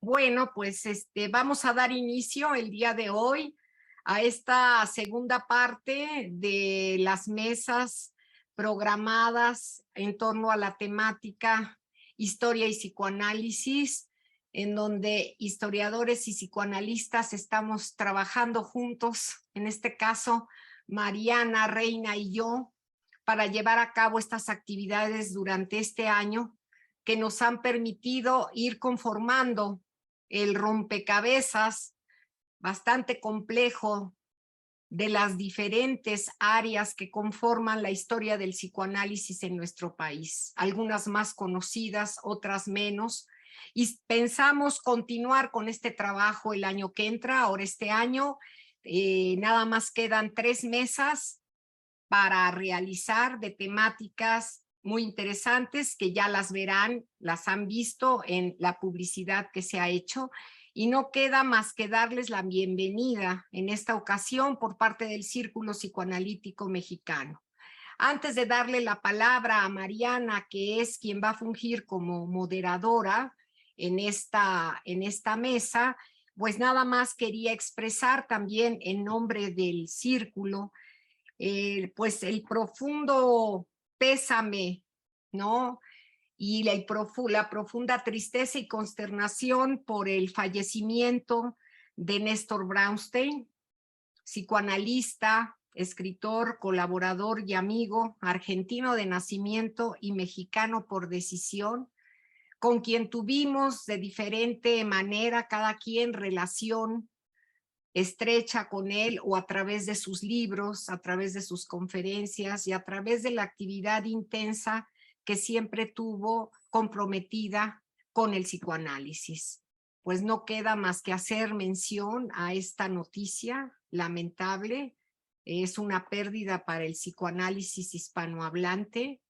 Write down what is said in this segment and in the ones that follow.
Bueno, pues vamos a dar inicio el día de hoy a esta segunda parte de las mesas programadas en torno a la temática historia y psicoanálisis, en donde historiadores y psicoanalistas estamos trabajando juntos, en este caso Mariana, Reina y yo, para llevar a cabo estas actividades durante este año que nos han permitido ir conformando el rompecabezas bastante complejo de las diferentes áreas que conforman la historia del psicoanálisis en nuestro país, algunas más conocidas, otras menos, y pensamos continuar con este trabajo el año que entra. Ahora este año nada más quedan 3 mesas para realizar de temáticas muy interesantes que ya las verán, las han visto en la publicidad que se ha hecho, y no queda más que darles la bienvenida en esta ocasión por parte del Círculo Psicoanalítico Mexicano. Antes de darle la palabra a Mariana, que es quien va a fungir como moderadora en esta mesa, pues nada más quería expresar también en nombre del Círculo pues el profundo pésame, ¿no? Y la profunda tristeza y consternación por el fallecimiento de Néstor Brownstein, psicoanalista, escritor, colaborador y amigo, argentino de nacimiento y mexicano por decisión, con quien tuvimos de diferente manera cada quien relación estrecha con él, o a través de sus libros, a través de sus conferencias y a través de la actividad intensa que siempre tuvo comprometida con el psicoanálisis. Pues no queda más que hacer mención a esta noticia lamentable. Es una pérdida para el psicoanálisis hispanohablante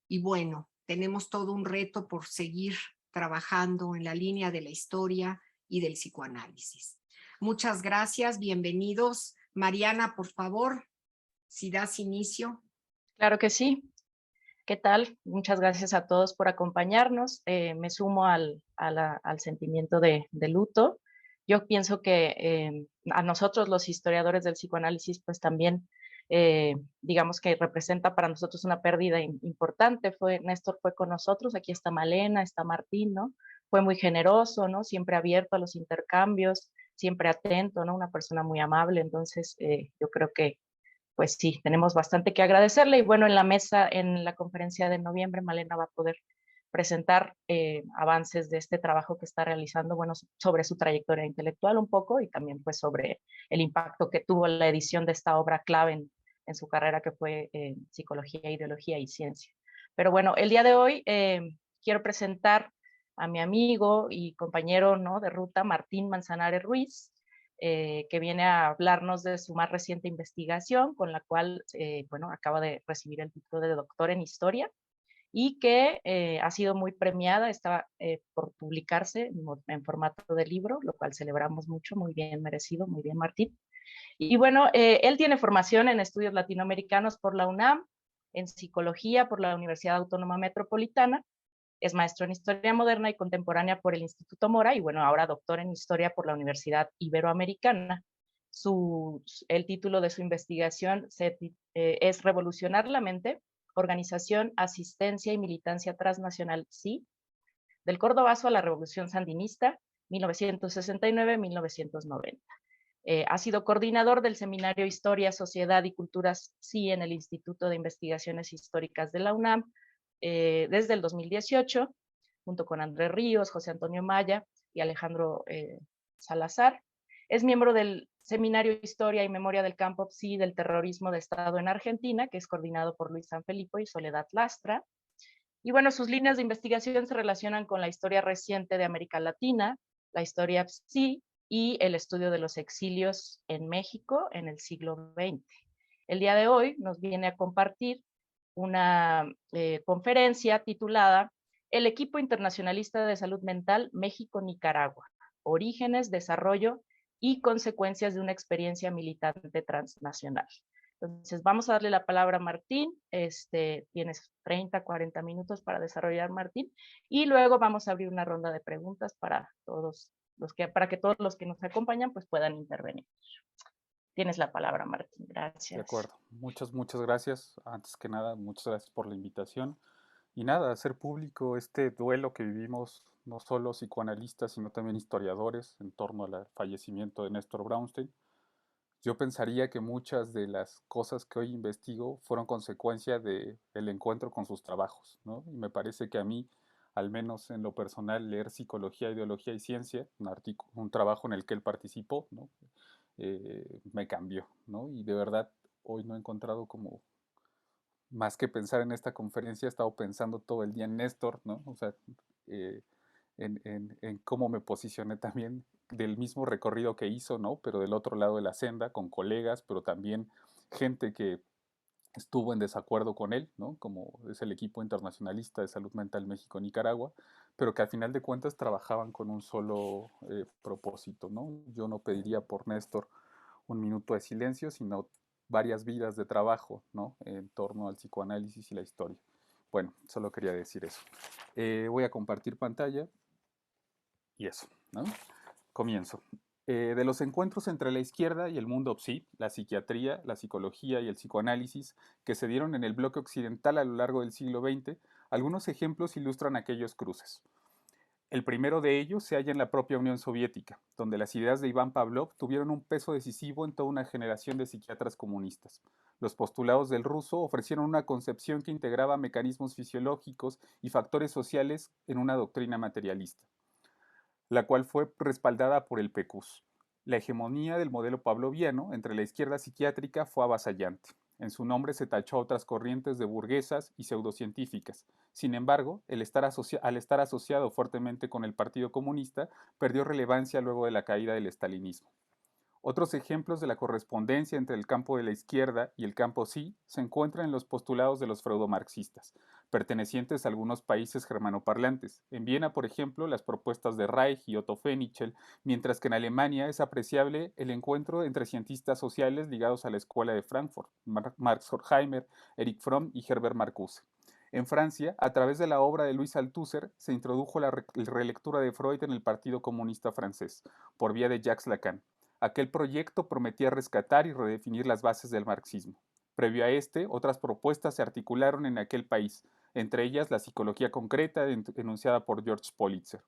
y bueno, tenemos todo un reto por seguir trabajando en la línea de la historia y del psicoanálisis. Muchas gracias, bienvenidos. Mariana, por favor, si das inicio. Claro que sí. ¿Qué tal? Muchas gracias a todos por acompañarnos. Me sumo al sentimiento de luto. Yo pienso que a nosotros los historiadores del psicoanálisis, pues también, digamos que representa para nosotros una pérdida importante. Néstor fue con nosotros, aquí está Malena, está Martín, ¿no? Fue muy generoso, ¿no? Siempre abierto a los intercambios, siempre atento, ¿no? Una persona muy amable. Entonces, yo creo que pues sí, tenemos bastante que agradecerle. Y bueno, en la mesa, en la conferencia de noviembre, Malena va a poder presentar avances de este trabajo que está realizando, bueno, sobre su trayectoria intelectual un poco y también pues sobre el impacto que tuvo la edición de esta obra clave en su carrera, que fue Psicología, Ideología y Ciencia. Pero bueno, el día de hoy quiero presentar a mi amigo y compañero, ¿no?, de ruta, Martín Manzanares Ruiz, que viene a hablarnos de su más reciente investigación, con la cual, bueno, acaba de recibir el título de doctor en Historia y que ha sido muy premiada, está por publicarse en formato de libro, lo cual celebramos mucho, muy bien merecido, muy bien, Martín. Y bueno, él tiene formación en estudios latinoamericanos por la UNAM, en psicología por la Universidad Autónoma Metropolitana, es maestro en Historia Moderna y Contemporánea por el Instituto Mora y bueno, ahora doctor en Historia por la Universidad Iberoamericana. El título de su investigación es Revolucionar la mente, Organización, Asistencia y Militancia Transnacional, sí, del Cordobazo a la Revolución Sandinista, 1969-1990. Ha sido coordinador del Seminario Historia, Sociedad y Culturas, sí, en el Instituto de Investigaciones Históricas de la UNAM, desde el 2018, junto con Andrés Ríos, José Antonio Maya y Alejandro Salazar. Es miembro del Seminario Historia y Memoria del Campo PSI del Terrorismo de Estado en Argentina, que es coordinado por Luis Sanfilippo y Soledad Lastra. Y bueno, sus líneas de investigación se relacionan con la historia reciente de América Latina, la historia PSI y el estudio de los exilios en México en el siglo XX. El día de hoy nos viene a compartir una conferencia titulada El Equipo Internacionalista de Salud Mental México-Nicaragua, Orígenes, Desarrollo y Consecuencias de una Experiencia Militante Transnacional. Entonces, vamos a darle la palabra a Martín. Tienes 30, 40 minutos para desarrollar, Martín, y luego vamos a abrir una ronda de preguntas para todos para que todos los que nos acompañan pues puedan intervenir. Tienes la palabra, Martín. De Gracias. acuerdo. Muchas gracias. Antes que nada, muchas gracias por la invitación. Y nada, hacer público este duelo que vivimos no solo psicoanalistas, sino también historiadores en torno al fallecimiento de Néstor Brownstein. Yo pensaría que muchas de las cosas que hoy investigo fueron consecuencia del encuentro con sus trabajos, ¿no? Y me parece que a mí, al menos en lo personal, leer Psicología, Ideología y Ciencia, un trabajo en el que él participó, ¿no? Me cambió, ¿no? Y de verdad, hoy no he encontrado como más que pensar en esta conferencia, he estado pensando todo el día en Néstor, ¿no? O sea, eh, en cómo me posicioné también del mismo recorrido que hizo, ¿no? Pero del otro lado de la senda, con colegas, pero también gente que estuvo en desacuerdo con él, ¿no? Como es el equipo internacionalista de salud mental México-Nicaragua, pero que al final de cuentas trabajaban con un solo propósito, ¿no? Yo no pediría por Néstor un minuto de silencio, sino varias vidas de trabajo, ¿no? En torno al psicoanálisis y la historia. Bueno, solo quería decir eso. Voy a compartir pantalla y eso, ¿no? Comienzo. De los encuentros entre la izquierda y el mundo psi, la psiquiatría, la psicología y el psicoanálisis que se dieron en el bloque occidental a lo largo del siglo XX, algunos ejemplos ilustran aquellos cruces. El primero de ellos se halla en la propia Unión Soviética, donde las ideas de Iván Pavlov tuvieron un peso decisivo en toda una generación de psiquiatras comunistas. Los postulados del ruso ofrecieron una concepción que integraba mecanismos fisiológicos y factores sociales en una doctrina materialista, la cual fue respaldada por el PECUS. La hegemonía del modelo pavloviano entre la izquierda psiquiátrica fue avasallante. En su nombre se tachó a otras corrientes de burguesas y pseudocientíficas. Sin embargo, al estar asociado fuertemente con el Partido Comunista, perdió relevancia luego de la caída del estalinismo. Otros ejemplos de la correspondencia entre el campo de la izquierda y el campo sí se encuentran en los postulados de los freudomarxistas, pertenecientes a algunos países germanoparlantes. En Viena, por ejemplo, las propuestas de Reich y Otto Fenichel, mientras que en Alemania es apreciable el encuentro entre cientistas sociales ligados a la escuela de Frankfurt, Marx Horkheimer, Erich Fromm y Herbert Marcuse. En Francia, a través de la obra de Louis Althusser, se introdujo la relectura de Freud en el Partido Comunista francés, por vía de Jacques Lacan. Aquel proyecto prometía rescatar y redefinir las bases del marxismo. Previo a este, otras propuestas se articularon en aquel país, entre ellas la psicología concreta enunciada por George Politzer.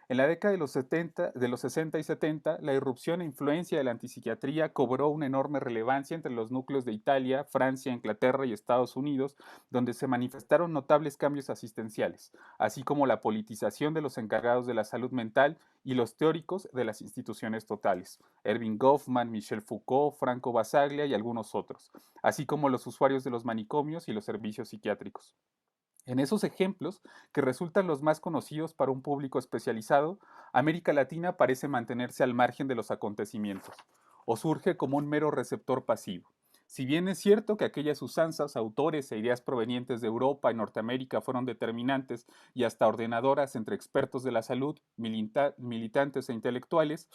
En la década de los 60 y 70, la irrupción e influencia de la antipsiquiatría cobró una enorme relevancia entre los núcleos de Italia, Francia, Inglaterra y Estados Unidos, donde se manifestaron notables cambios asistenciales, así como la politización de los encargados de la salud mental y los teóricos de las instituciones totales, Erving Goffman, Michel Foucault, Franco Basaglia y algunos otros, así como los usuarios de los manicomios y los servicios psiquiátricos. En esos ejemplos, que resultan los más conocidos para un público especializado, América Latina parece mantenerse al margen de los acontecimientos, o surge como un mero receptor pasivo. Si bien es cierto que aquellas usanzas, autores e ideas provenientes de Europa y Norteamérica fueron determinantes y hasta ordenadoras entre expertos de la salud, militantes e intelectuales,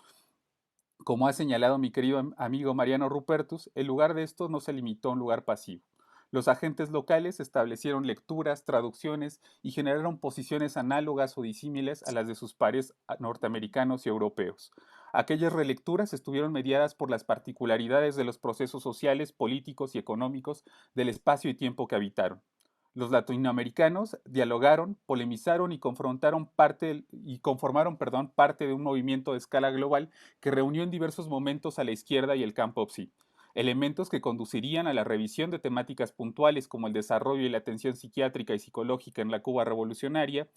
como ha señalado mi querido amigo Mariano Rupertus, el lugar de esto no se limitó a un lugar pasivo. Los agentes locales establecieron lecturas, traducciones y generaron posiciones análogas o disímiles a las de sus pares norteamericanos y europeos. Aquellas relecturas estuvieron mediadas por las particularidades de los procesos sociales, políticos y económicos del espacio y tiempo que habitaron. Los latinoamericanos dialogaron, polemizaron y conformaron parte de un movimiento de escala global que reunió en diversos momentos a la izquierda y el campo psi, elementos que conducirían a la revisión de temáticas puntuales como el desarrollo y la atención psiquiátrica y psicológica en la Cuba revolucionaria,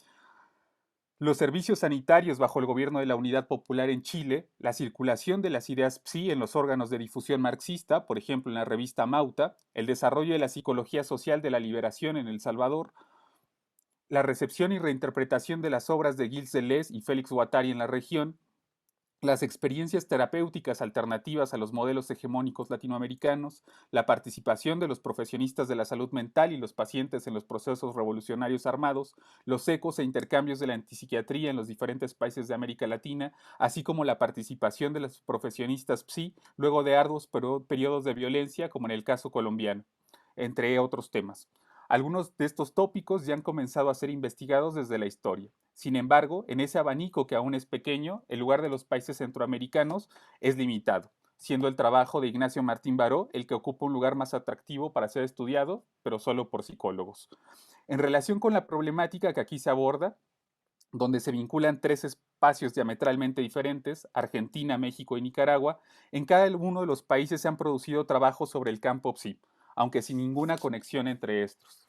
los servicios sanitarios bajo el gobierno de la Unidad Popular en Chile, la circulación de las ideas psi en los órganos de difusión marxista, por ejemplo en la revista Mauta, el desarrollo de la psicología social de la liberación en El Salvador, la recepción y reinterpretación de las obras de Gilles Deleuze y Félix Guattari en la región, las experiencias terapéuticas alternativas a los modelos hegemónicos latinoamericanos, la participación de los profesionistas de la salud mental y los pacientes en los procesos revolucionarios armados, los ecos e intercambios de la antipsiquiatría en los diferentes países de América Latina, así como la participación de los profesionistas psi luego de arduos periodos de violencia, como en el caso colombiano, entre otros temas. Algunos de estos tópicos ya han comenzado a ser investigados desde la historia. Sin embargo, en ese abanico que aún es pequeño, el lugar de los países centroamericanos es limitado, siendo el trabajo de Ignacio Martín Baró el que ocupa un lugar más atractivo para ser estudiado, pero solo por psicólogos. En relación con la problemática que aquí se aborda, donde se vinculan tres espacios diametralmente diferentes, Argentina, México y Nicaragua, en cada uno de los países se han producido trabajos sobre el campo PSI, aunque sin ninguna conexión entre estos.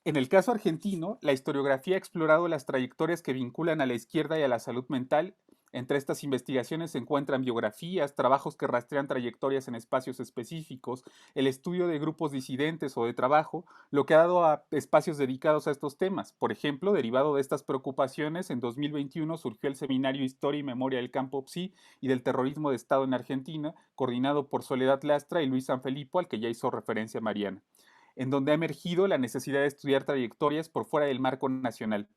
En el caso argentino, la historiografía ha explorado las trayectorias que vinculan a la izquierda y a la salud mental. Entre estas investigaciones se encuentran biografías, trabajos que rastrean trayectorias en espacios específicos, el estudio de grupos disidentes o de trabajo, lo que ha dado a espacios dedicados a estos temas. Por ejemplo, derivado de estas preocupaciones, en 2021 surgió el seminario Historia y Memoria del Campo PSI y del Terrorismo de Estado en Argentina, coordinado por Soledad Lastra y Luis Sanfilippo, al que ya hizo referencia Mariana, en donde ha emergido la necesidad de estudiar trayectorias por fuera del marco nacional,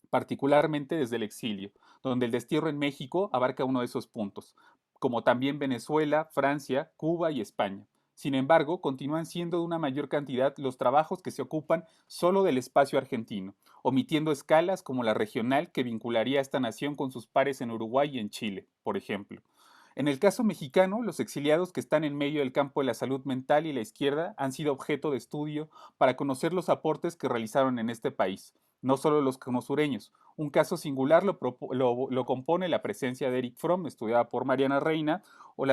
particularmente desde el exilio, donde el destierro en México abarca uno de esos puntos, como también Venezuela, Francia, Cuba y España. Sin embargo, continúan siendo de una mayor cantidad los trabajos que se ocupan solo del espacio argentino, omitiendo escalas como la regional que vincularía a esta nación con sus pares en Uruguay y en Chile, por ejemplo. En el caso mexicano, los exiliados que están en medio del campo de la salud mental y la izquierda han sido objeto de estudio para conocer los aportes que realizaron en este país, no solo los conosureños. Un caso singular lo compone la presencia de Eric Fromm, estudiada por Mariana Reina, o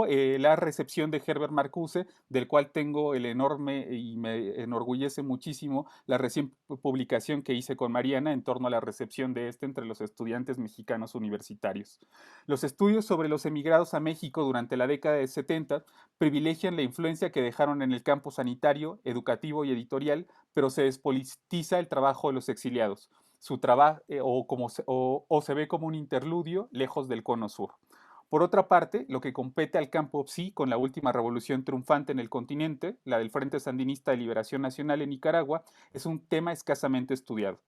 la recepción de Herbert Marcuse, del cual tengo el enorme y me enorgullece muchísimo la recién publicación que hice con Mariana en torno a la recepción de este entre los estudiantes mexicanos universitarios. Los estudios sobre los emigrados a México durante la década de 70 privilegian la influencia que dejaron en el campo sanitario, educativo y editorial, pero se despolitiza el trabajo de los exiliados. Su trabajo o se ve como un interludio lejos del cono sur. Por otra parte, lo que compete al campo PSI con la última revolución triunfante en el continente, la del Frente Sandinista de Liberación Nacional en Nicaragua, es un tema escasamente estudiado.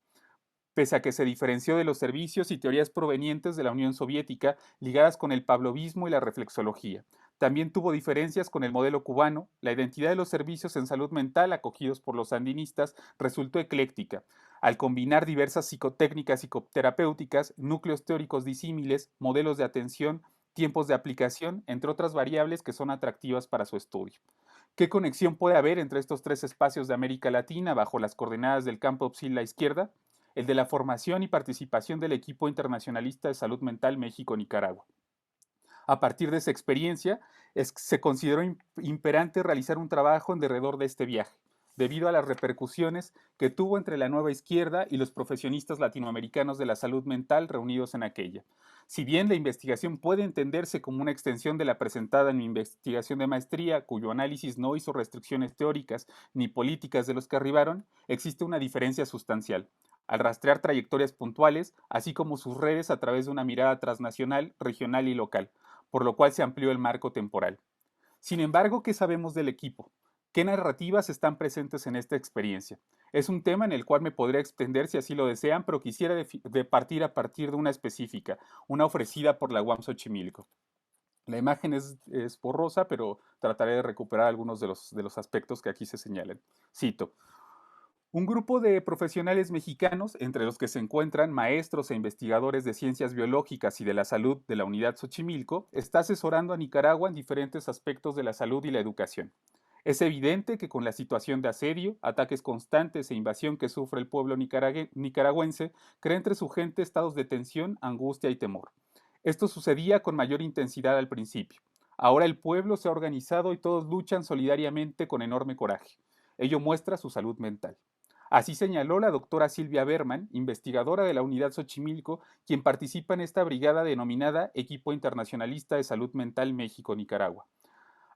Pese a que se diferenció de los servicios y teorías provenientes de la Unión Soviética ligadas con el pavlovismo y la reflexología. También tuvo diferencias con el modelo cubano, la identidad de los servicios en salud mental acogidos por los sandinistas resultó ecléctica, al combinar diversas psicotécnicas psicoterapéuticas, núcleos teóricos disímiles, modelos de atención, tiempos de aplicación, entre otras variables que son atractivas para su estudio. ¿Qué conexión puede haber entre estos tres espacios de América Latina bajo las coordenadas del campo PSI la izquierda? El de la formación y participación del equipo internacionalista de salud mental México-Nicaragua. A partir de esa experiencia, se consideró imperante realizar un trabajo en derredor de este viaje, debido a las repercusiones que tuvo entre la nueva izquierda y los profesionistas latinoamericanos de la salud mental reunidos en aquella. Si bien la investigación puede entenderse como una extensión de la presentada en mi investigación de maestría, cuyo análisis no hizo restricciones teóricas ni políticas de los que arribaron, existe una diferencia sustancial al rastrear trayectorias puntuales, así como sus redes a través de una mirada transnacional, regional y local, por lo cual se amplió el marco temporal. Sin embargo, ¿qué sabemos del equipo? ¿Qué narrativas están presentes en esta experiencia? Es un tema en el cual me podría extender si así lo desean, pero quisiera partir a partir de una específica, una ofrecida por la UAM Xochimilco. La imagen es borrosa, pero trataré de recuperar algunos de los aspectos que aquí se señalan. Cito. Un grupo de profesionales mexicanos, entre los que se encuentran maestros e investigadores de ciencias biológicas y de la salud de la Unidad Xochimilco, está asesorando a Nicaragua en diferentes aspectos de la salud y la educación. Es evidente que con la situación de asedio, ataques constantes e invasión que sufre el pueblo nicaragüense, crea entre su gente estados de tensión, angustia y temor. Esto sucedía con mayor intensidad al principio. Ahora el pueblo se ha organizado y todos luchan solidariamente con enorme coraje. Ello muestra su salud mental. Así señaló la doctora Silvia Berman, investigadora de la Unidad Xochimilco, quien participa en esta brigada denominada Equipo Internacionalista de Salud Mental México-Nicaragua.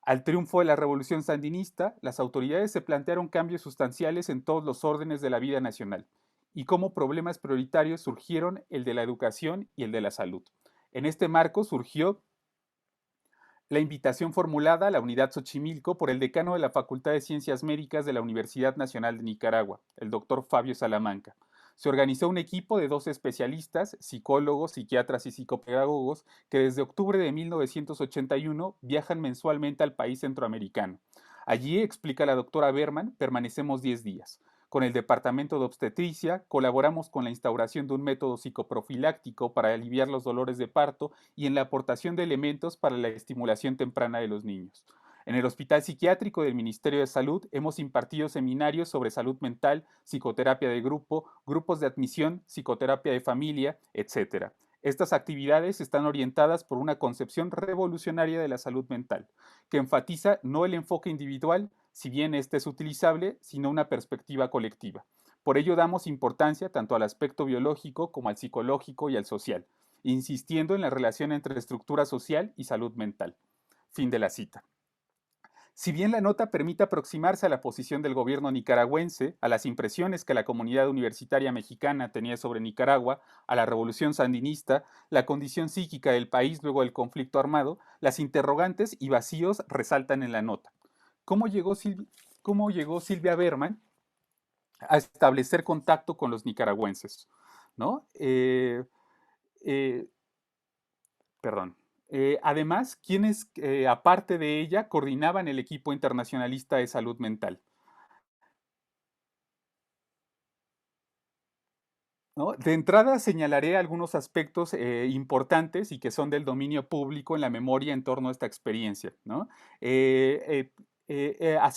Al triunfo de la revolución sandinista, las autoridades se plantearon cambios sustanciales en todos los órdenes de la vida nacional, y como problemas prioritarios surgieron el de la educación y el de la salud. En este marco surgió la invitación formulada a la Unidad Xochimilco por el decano de la Facultad de Ciencias Médicas de la Universidad Nacional de Nicaragua, el doctor Fabio Salamanca. Se organizó un equipo de 12 especialistas, psicólogos, psiquiatras y psicopedagogos que desde octubre de 1981 viajan mensualmente al país centroamericano. Allí, explica la doctora Berman, permanecemos 10 días. Con el Departamento de Obstetricia colaboramos con la instauración de un método psicoprofiláctico para aliviar los dolores de parto y en la aportación de elementos para la estimulación temprana de los niños. En el Hospital Psiquiátrico del Ministerio de Salud hemos impartido seminarios sobre salud mental, psicoterapia de grupo, grupos de admisión, psicoterapia de familia, etc. Estas actividades están orientadas por una concepción revolucionaria de la salud mental, que enfatiza no el enfoque individual, si bien este es utilizable, sino una perspectiva colectiva. Por ello damos importancia tanto al aspecto biológico como al psicológico y al social, insistiendo en la relación entre estructura social y salud mental. Fin de la cita. Si bien la nota permite aproximarse a la posición del gobierno nicaragüense, a las impresiones que la comunidad universitaria mexicana tenía sobre Nicaragua, a la revolución sandinista, la condición psíquica del país luego del conflicto armado, las interrogantes y vacíos resaltan en la nota. ¿Cómo llegó Silvia Berman a establecer contacto con los nicaragüenses? ¿No? Perdón. Además, quienes, aparte de ella, coordinaban el equipo internacionalista de salud mental. ¿No? De entrada señalaré algunos aspectos importantes y que son del dominio público en la memoria en torno a esta experiencia. ¿No? Se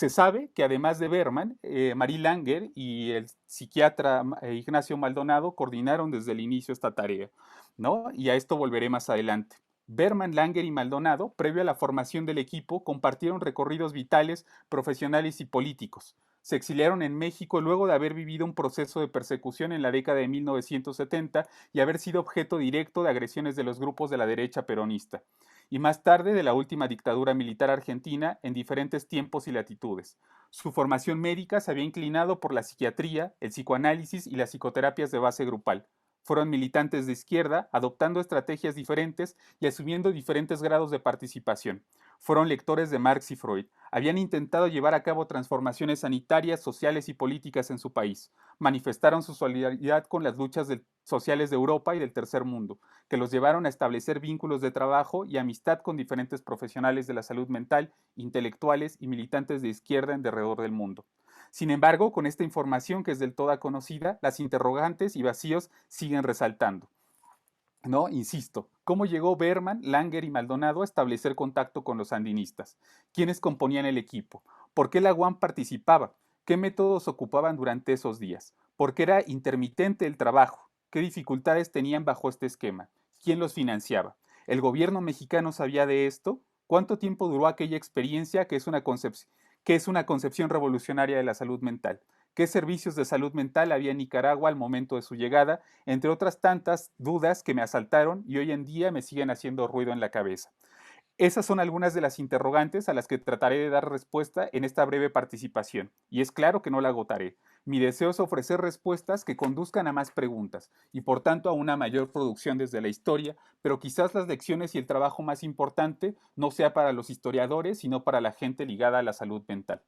sabe que además de Berman, Marie Langer y el psiquiatra Ignacio Maldonado coordinaron desde el inicio esta tarea, ¿no? Y a esto volveré más adelante. Berman, Langer y Maldonado, previo a la formación del equipo, compartieron recorridos vitales, profesionales y políticos. Se exiliaron en México luego de haber vivido un proceso de persecución en la década de 1970 y haber sido objeto directo de agresiones de los grupos de la derecha peronista, y más tarde de la última dictadura militar argentina en diferentes tiempos y latitudes. Su formación médica se había inclinado por la psiquiatría, el psicoanálisis y las psicoterapias de base grupal. Fueron militantes de izquierda, adoptando estrategias diferentes y asumiendo diferentes grados de participación. Fueron lectores de Marx y Freud. Habían intentado llevar a cabo transformaciones sanitarias, sociales y políticas en su país. Manifestaron su solidaridad con las luchas sociales de Europa y del tercer mundo, que los llevaron a establecer vínculos de trabajo y amistad con diferentes profesionales de la salud mental, intelectuales y militantes de izquierda en alrededor del mundo. Sin embargo, con esta información que es del todo conocida, las interrogantes y vacíos siguen resaltando. ¿No? Insisto, ¿cómo llegó Berman, Langer y Maldonado a establecer contacto con los sandinistas? ¿Quiénes componían el equipo? ¿Por qué la UAM participaba? ¿Qué métodos ocupaban durante esos días? ¿Por qué era intermitente el trabajo? ¿Qué dificultades tenían bajo este esquema? ¿Quién los financiaba? ¿El gobierno mexicano sabía de esto? ¿Cuánto tiempo duró aquella experiencia que es una concepción revolucionaria de la salud mental? ¿Qué servicios de salud mental había en Nicaragua al momento de su llegada? Entre otras tantas dudas que me asaltaron y hoy en día me siguen haciendo ruido en la cabeza. Esas son algunas de las interrogantes a las que trataré de dar respuesta en esta breve participación, y es claro que no la agotaré. Mi deseo es ofrecer respuestas que conduzcan a más preguntas y por tanto a una mayor producción desde la historia, pero quizás las lecciones y el trabajo más importante no sea para los historiadores, sino para la gente ligada a la salud mental.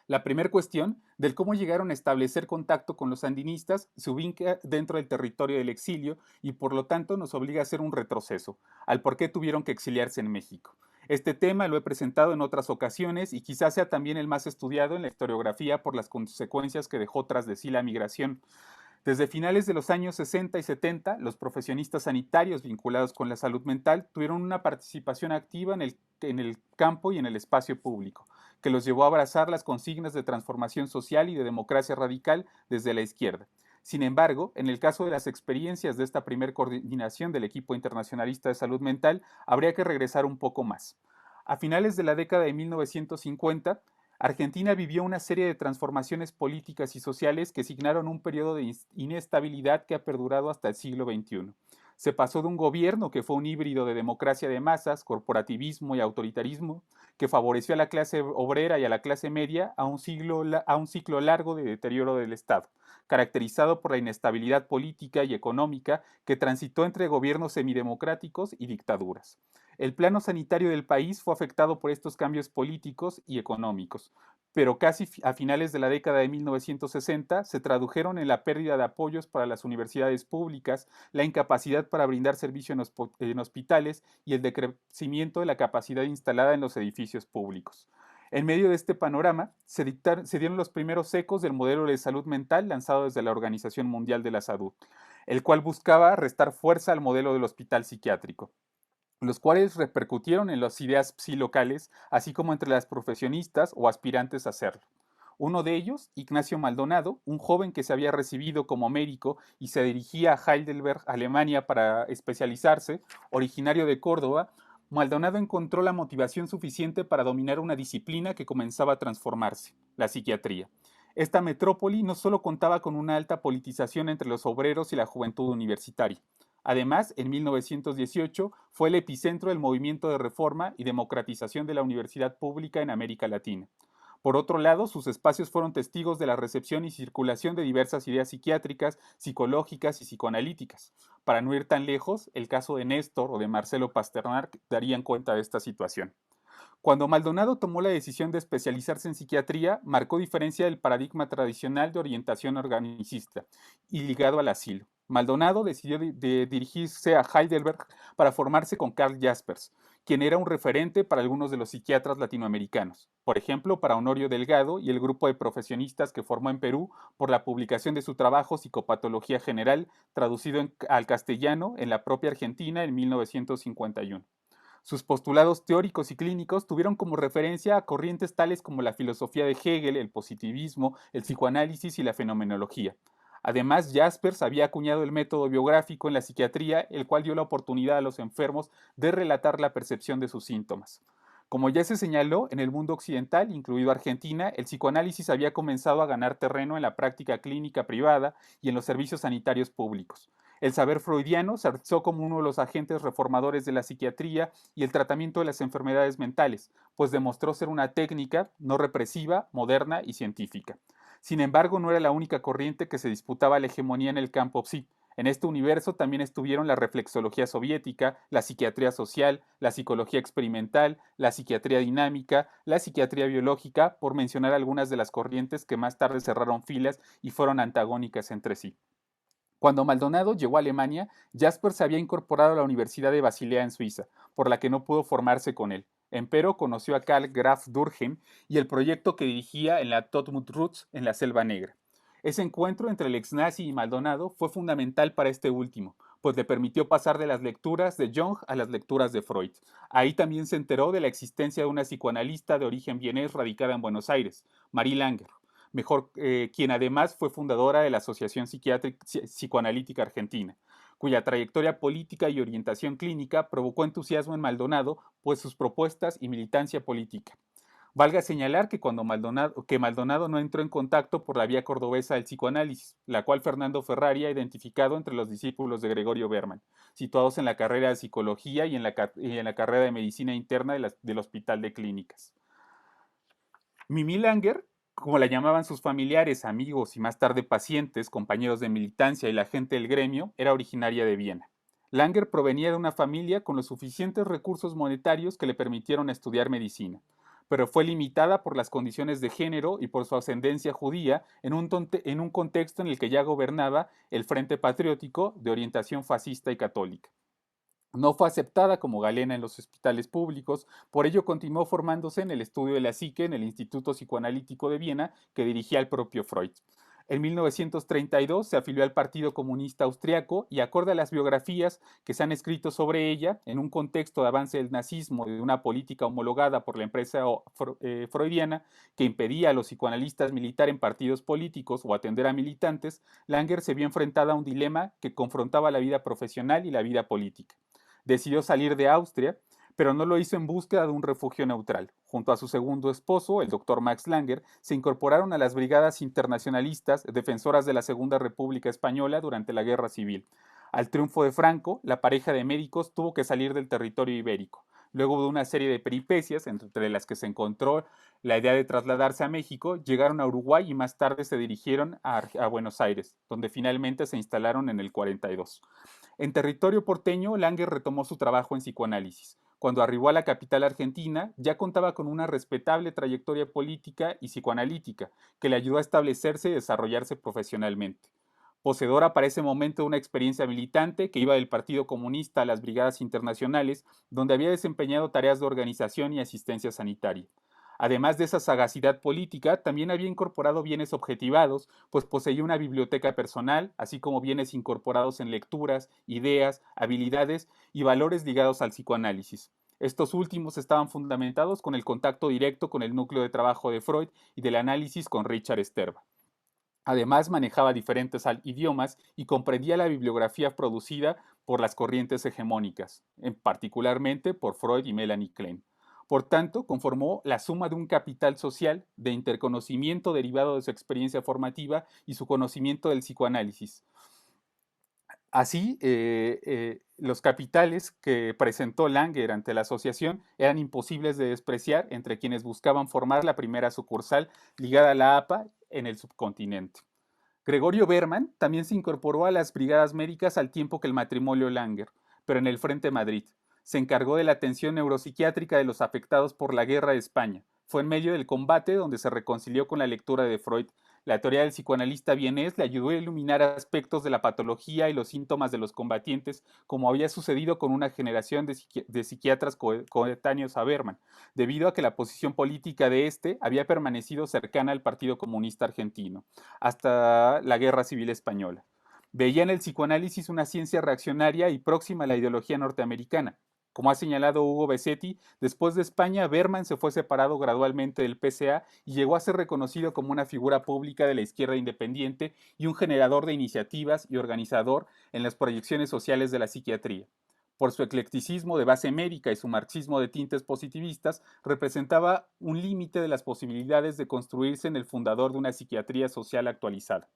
La primera cuestión del cómo llegaron a establecer contacto con los sandinistas se ubica dentro del territorio del exilio y por lo tanto nos obliga a hacer un retroceso al por qué tuvieron que exiliarse en México. Este tema lo he presentado en otras ocasiones y quizás sea también el más estudiado en la historiografía por las consecuencias que dejó tras de sí la migración. Desde finales de los años 60 y 70, los profesionistas sanitarios vinculados con la salud mental tuvieron una participación activa en el campo y en el espacio público, que los llevó a abrazar las consignas de transformación social y de democracia radical desde la izquierda. Sin embargo, en el caso de las experiencias de esta primer coordinación del equipo internacionalista de salud mental, habría que regresar un poco más. A finales de la década de 1950, Argentina vivió una serie de transformaciones políticas y sociales que signaron un periodo de inestabilidad que ha perdurado hasta el siglo XXI. Se pasó de un gobierno que fue un híbrido de democracia de masas, corporativismo y autoritarismo, que favoreció a la clase obrera y a la clase media, a un ciclo largo de deterioro del Estado, caracterizado por la inestabilidad política y económica que transitó entre gobiernos semidemocráticos y dictaduras. El plano sanitario del país fue afectado por estos cambios políticos y económicos, pero casi a finales de la década de 1960 se tradujeron en la pérdida de apoyos para las universidades públicas, la incapacidad para brindar servicio en hospitales y el decrecimiento de la capacidad instalada en los edificios públicos. En medio de este panorama, se dieron los primeros ecos del modelo de salud mental lanzado desde la Organización Mundial de la Salud, el cual buscaba restar fuerza al modelo del hospital psiquiátrico, los cuales repercutieron en las ideas psilocales, así como entre las profesionistas o aspirantes a hacerlo. Uno de ellos, Ignacio Maldonado, un joven que se había recibido como médico y se dirigía a Heidelberg, Alemania, para especializarse, originario de Córdoba, Maldonado encontró la motivación suficiente para dominar una disciplina que comenzaba a transformarse, la psiquiatría. Esta metrópoli no solo contaba con una alta politización entre los obreros y la juventud universitaria. Además, en 1918 fue el epicentro del movimiento de reforma y democratización de la universidad pública en América Latina. Por otro lado, sus espacios fueron testigos de la recepción y circulación de diversas ideas psiquiátricas, psicológicas y psicoanalíticas. Para no ir tan lejos, el caso de Néstor o de Marcelo Pasternak darían cuenta de esta situación. Cuando Maldonado tomó la decisión de especializarse en psiquiatría, marcó diferencia del paradigma tradicional de orientación organicista y ligado al asilo. Maldonado decidió dirigirse a Heidelberg para formarse con Karl Jaspers, quien era un referente para algunos de los psiquiatras latinoamericanos, por ejemplo, para Honorio Delgado y el grupo de profesionistas que formó en Perú por la publicación de su trabajo Psicopatología General, traducido al castellano en la propia Argentina en 1951. Sus postulados teóricos y clínicos tuvieron como referencia a corrientes tales como la filosofía de Hegel, el positivismo, el psicoanálisis y la fenomenología. Además, Jaspers había acuñado el método biográfico en la psiquiatría, el cual dio la oportunidad a los enfermos de relatar la percepción de sus síntomas. Como ya se señaló, en el mundo occidental, incluido Argentina, el psicoanálisis había comenzado a ganar terreno en la práctica clínica privada y en los servicios sanitarios públicos. El saber freudiano se alzó como uno de los agentes reformadores de la psiquiatría y el tratamiento de las enfermedades mentales, pues demostró ser una técnica no represiva, moderna y científica. Sin embargo, no era la única corriente que se disputaba la hegemonía en el campo psi. En este universo también estuvieron la reflexología soviética, la psiquiatría social, la psicología experimental, la psiquiatría dinámica, la psiquiatría biológica, por mencionar algunas de las corrientes que más tarde cerraron filas y fueron antagónicas entre sí. Cuando Maldonado llegó a Alemania, Jaspers se había incorporado a la Universidad de Basilea en Suiza, por la que no pudo formarse con él. Empero conoció a Karl Graf Durkheim y el proyecto que dirigía en la Todtmoot Roots en la Selva Negra. Ese encuentro entre el ex-nazi y Maldonado fue fundamental para este último, pues le permitió pasar de las lecturas de Jung a las lecturas de Freud. Ahí también se enteró de la existencia de una psicoanalista de origen vienés radicada en Buenos Aires, Marie Langer, quien además fue fundadora de la Asociación Psicoanalítica Argentina, cuya trayectoria política y orientación clínica provocó entusiasmo en Maldonado, pues sus propuestas y militancia política. Valga señalar que Maldonado no entró en contacto por la vía cordobesa del psicoanálisis, la cual Fernando Ferrari ha identificado entre los discípulos de Gregorio Berman, situados en la carrera de psicología y en la carrera de medicina interna del Hospital de Clínicas. Mimi Langer, como la llamaban sus familiares, amigos y más tarde pacientes, compañeros de militancia y la gente del gremio, era originaria de Viena. Langer provenía de una familia con los suficientes recursos monetarios que le permitieron estudiar medicina, pero fue limitada por las condiciones de género y por su ascendencia judía en un contexto en el que ya gobernaba el Frente Patriótico de orientación fascista y católica. No fue aceptada como galena en los hospitales públicos, por ello continuó formándose en el estudio de la psique en el Instituto Psicoanalítico de Viena que dirigía el propio Freud. En 1932 se afilió al Partido Comunista Austriaco y acorde a las biografías que se han escrito sobre ella, en un contexto de avance del nazismo y de una política homologada por la empresa freudiana que impedía a los psicoanalistas militar en partidos políticos o atender a militantes, Langer se vio enfrentada a un dilema que confrontaba la vida profesional y la vida política. Decidió salir de Austria, pero no lo hizo en búsqueda de un refugio neutral. Junto a su segundo esposo, el doctor Max Langer, se incorporaron a las brigadas internacionalistas defensoras de la Segunda República Española durante la Guerra Civil. Al triunfo de Franco, la pareja de médicos tuvo que salir del territorio ibérico. Luego de una serie de peripecias, entre las que se encontró la idea de trasladarse a México, llegaron a Uruguay y más tarde se dirigieron a Buenos Aires, donde finalmente se instalaron en el 42. En territorio porteño, Langer retomó su trabajo en psicoanálisis. Cuando arribó a la capital argentina, ya contaba con una respetable trayectoria política y psicoanalítica que le ayudó a establecerse y desarrollarse profesionalmente. Poseedora para ese momento de una experiencia militante que iba del Partido Comunista a las Brigadas Internacionales, donde había desempeñado tareas de organización y asistencia sanitaria. Además de esa sagacidad política, también había incorporado bienes objetivados, pues poseía una biblioteca personal, así como bienes incorporados en lecturas, ideas, habilidades y valores ligados al psicoanálisis. Estos últimos estaban fundamentados con el contacto directo con el núcleo de trabajo de Freud y del análisis con Richard Sterba. Además, manejaba diferentes idiomas y comprendía la bibliografía producida por las corrientes hegemónicas, particularmente por Freud y Melanie Klein. Por tanto, conformó la suma de un capital social de interconocimiento derivado de su experiencia formativa y su conocimiento del psicoanálisis. Así, los capitales que presentó Langer ante la asociación eran imposibles de despreciar entre quienes buscaban formar la primera sucursal ligada a la APA en el subcontinente. Gregorio Berman también se incorporó a las brigadas médicas al tiempo que el matrimonio Langer, pero en el Frente Madrid. Se encargó de la atención neuropsiquiátrica de los afectados por la Guerra de España. Fue en medio del combate donde se reconcilió con la lectura de Freud. La teoría del psicoanalista vienés le ayudó a iluminar aspectos de la patología y los síntomas de los combatientes, como había sucedido con una generación de psiquiatras coetáneos a Berman, debido a que la posición política de este había permanecido cercana al Partido Comunista Argentino, hasta la Guerra Civil Española. Veía en el psicoanálisis una ciencia reaccionaria y próxima a la ideología norteamericana. Como ha señalado Hugo Besetti, después de España, Berman se fue separado gradualmente del PCA y llegó a ser reconocido como una figura pública de la izquierda independiente y un generador de iniciativas y organizador en las proyecciones sociales de la psiquiatría. Por su eclecticismo de base médica y su marxismo de tintes positivistas, representaba un límite de las posibilidades de construirse en el fundador de una psiquiatría social actualizada.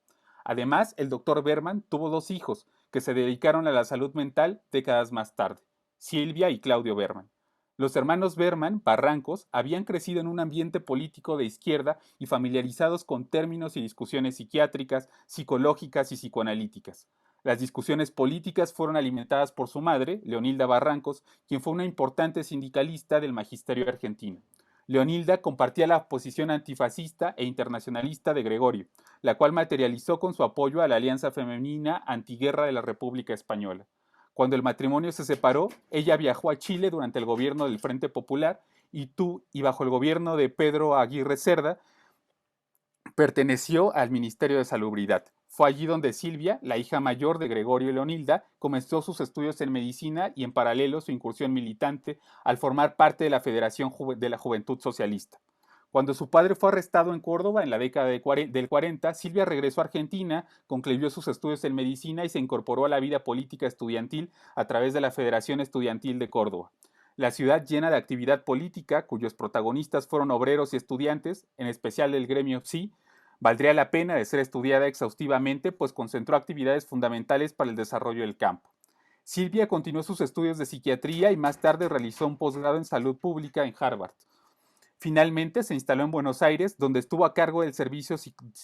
Además, el doctor Berman tuvo 2 hijos que se dedicaron a la salud mental décadas más tarde. Silvia y Claudio Berman. Los hermanos Berman, Barrancos, habían crecido en un ambiente político de izquierda y familiarizados con términos y discusiones psiquiátricas, psicológicas y psicoanalíticas. Las discusiones políticas fueron alimentadas por su madre, Leonilda Barrancos, quien fue una importante sindicalista del magisterio argentino. Leonilda compartía la posición antifascista e internacionalista de Gregorio, la cual materializó con su apoyo a la Alianza Femenina Antiguerra de la República Española. Cuando el matrimonio se separó, ella viajó a Chile durante el gobierno del Frente Popular y bajo el gobierno de Pedro Aguirre Cerda, perteneció al Ministerio de Salubridad. Fue allí donde Silvia, la hija mayor de Gregorio y Leonilda, comenzó sus estudios en medicina y en paralelo su incursión militante al formar parte de la Federación de la Juventud Socialista. Cuando su padre fue arrestado en Córdoba en la década del 40, Silvia regresó a Argentina, concluyó sus estudios en medicina y se incorporó a la vida política estudiantil a través de la Federación Estudiantil de Córdoba. La ciudad llena de actividad política, cuyos protagonistas fueron obreros y estudiantes, en especial del gremio PSI, valdría la pena de ser estudiada exhaustivamente, pues concentró actividades fundamentales para el desarrollo del campo. Silvia continuó sus estudios de psiquiatría y más tarde realizó un posgrado en salud pública en Harvard. Finalmente se instaló en Buenos Aires, donde estuvo a cargo del servicio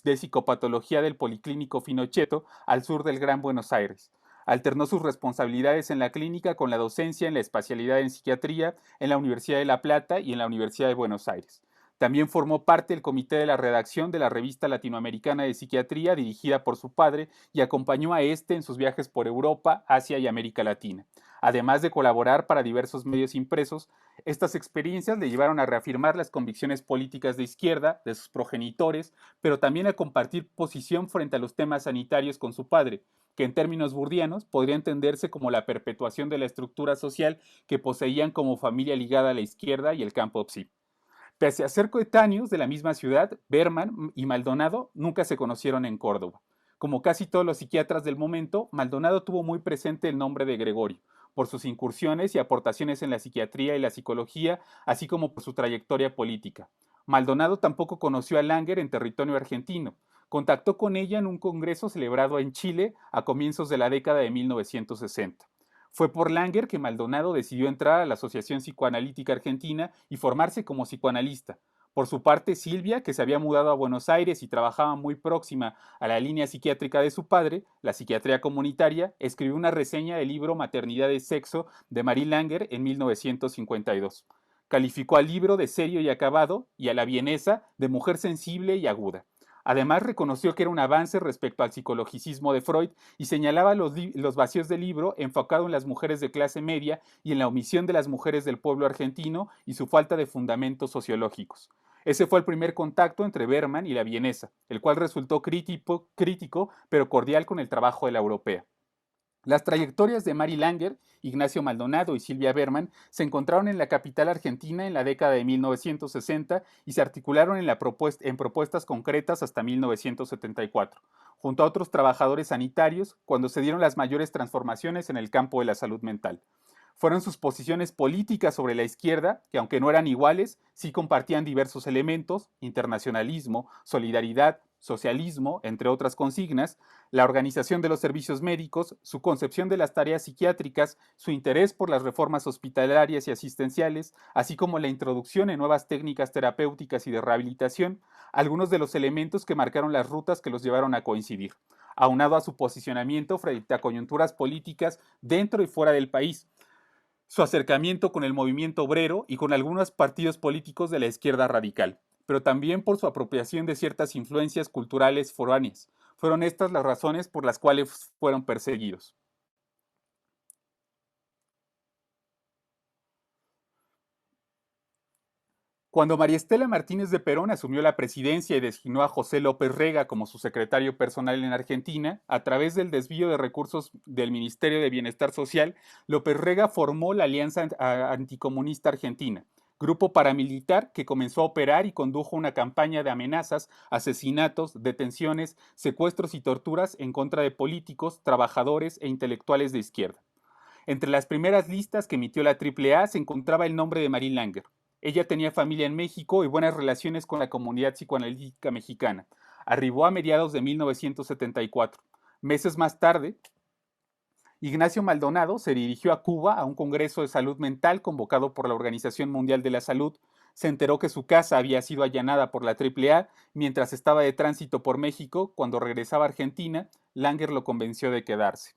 de psicopatología del Policlínico Finocheto, al sur del Gran Buenos Aires. Alternó sus responsabilidades en la clínica con la docencia en la especialidad en psiquiatría en la Universidad de La Plata y en la Universidad de Buenos Aires. También formó parte del comité de la redacción de la Revista Latinoamericana de Psiquiatría, dirigida por su padre, y acompañó a este en sus viajes por Europa, Asia y América Latina. Además de colaborar para diversos medios impresos, estas experiencias le llevaron a reafirmar las convicciones políticas de izquierda de sus progenitores, pero también a compartir posición frente a los temas sanitarios con su padre, que en términos burdianos podría entenderse como la perpetuación de la estructura social que poseían como familia ligada a la izquierda y el campo PSI. Pese a ser coetáneos de la misma ciudad, Berman y Maldonado nunca se conocieron en Córdoba. Como casi todos los psiquiatras del momento, Maldonado tuvo muy presente el nombre de Gregorio, por sus incursiones y aportaciones en la psiquiatría y la psicología, así como por su trayectoria política. Maldonado tampoco conoció a Langer en territorio argentino. Contactó con ella en un congreso celebrado en Chile a comienzos de la década de 1960. Fue por Langer que Maldonado decidió entrar a la Asociación Psicoanalítica Argentina y formarse como psicoanalista. Por su parte, Silvia, que se había mudado a Buenos Aires y trabajaba muy próxima a la línea psiquiátrica de su padre, la psiquiatría comunitaria, escribió una reseña del libro Maternidad y Sexo de Marie Langer en 1952. Calificó al libro de serio y acabado y a la vienesa de mujer sensible y aguda. Además, reconoció que era un avance respecto al psicologicismo de Freud y señalaba los vacíos del libro enfocado en las mujeres de clase media y en la omisión de las mujeres del pueblo argentino y su falta de fundamentos sociológicos. Ese fue el primer contacto entre Berman y la vienesa, el cual resultó crítico pero cordial con el trabajo de la europea. Las trayectorias de Mary Langer, Ignacio Maldonado y Silvia Berman se encontraron en la capital argentina en la década de 1960 y se articularon en propuestas concretas hasta 1974, junto a otros trabajadores sanitarios, cuando se dieron las mayores transformaciones en el campo de la salud mental. Fueron sus posiciones políticas sobre la izquierda, que aunque no eran iguales, sí compartían diversos elementos: internacionalismo, solidaridad, socialismo, entre otras consignas, la organización de los servicios médicos, su concepción de las tareas psiquiátricas, su interés por las reformas hospitalarias y asistenciales, así como la introducción en nuevas técnicas terapéuticas y de rehabilitación, algunos de los elementos que marcaron las rutas que los llevaron a coincidir, aunado a su posicionamiento frente a coyunturas políticas dentro y fuera del país, su acercamiento con el movimiento obrero y con algunos partidos políticos de la izquierda radical, pero también por su apropiación de ciertas influencias culturales foráneas. Fueron estas las razones por las cuales fueron perseguidos. Cuando María Estela Martínez de Perón asumió la presidencia y designó a José López Rega como su secretario personal en Argentina, a través del desvío de recursos del Ministerio de Bienestar Social, López Rega formó la Alianza Anticomunista Argentina, grupo paramilitar que comenzó a operar y condujo una campaña de amenazas, asesinatos, detenciones, secuestros y torturas en contra de políticos, trabajadores e intelectuales de izquierda. Entre las primeras listas que emitió la AAA se encontraba el nombre de Mary Langer. Ella tenía familia en México y buenas relaciones con la comunidad psicoanalítica mexicana. Arribó a mediados de 1974. Meses más tarde, Ignacio Maldonado se dirigió a Cuba a un congreso de salud mental convocado por la Organización Mundial de la Salud. Se enteró que su casa había sido allanada por la AAA mientras estaba de tránsito por México. Cuando regresaba a Argentina, Langer lo convenció de quedarse.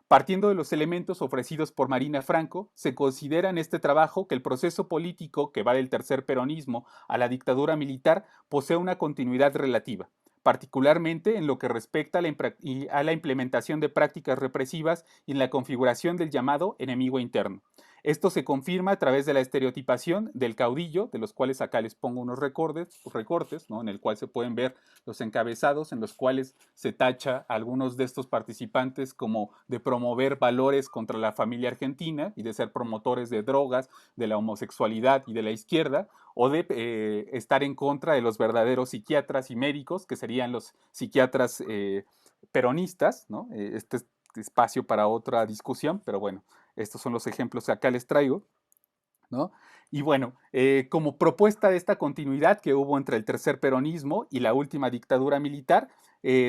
Partiendo de los elementos ofrecidos por Marina Franco, se considera en este trabajo que el proceso político que va del tercer peronismo a la dictadura militar posee una continuidad relativa, particularmente en lo que respecta a la implementación de prácticas represivas y en la configuración del llamado enemigo interno. Esto se confirma a través de la estereotipación del caudillo, de los cuales acá les pongo unos recortes, ¿no? En el cual se pueden ver los encabezados, en los cuales se tacha a algunos de estos participantes como de promover valores contra la familia argentina y de ser promotores de drogas, de la homosexualidad y de la izquierda, o de estar en contra de los verdaderos psiquiatras y médicos, que serían los psiquiatras peronistas, ¿no? Este es espacio para otra discusión, pero bueno, estos son los ejemplos que acá les traigo, ¿no? Y bueno, como propuesta de esta continuidad que hubo entre el tercer peronismo y la última dictadura militar,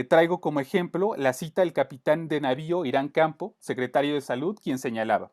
traigo como ejemplo la cita del capitán de navío Irán Campo, secretario de Salud, quien señalaba,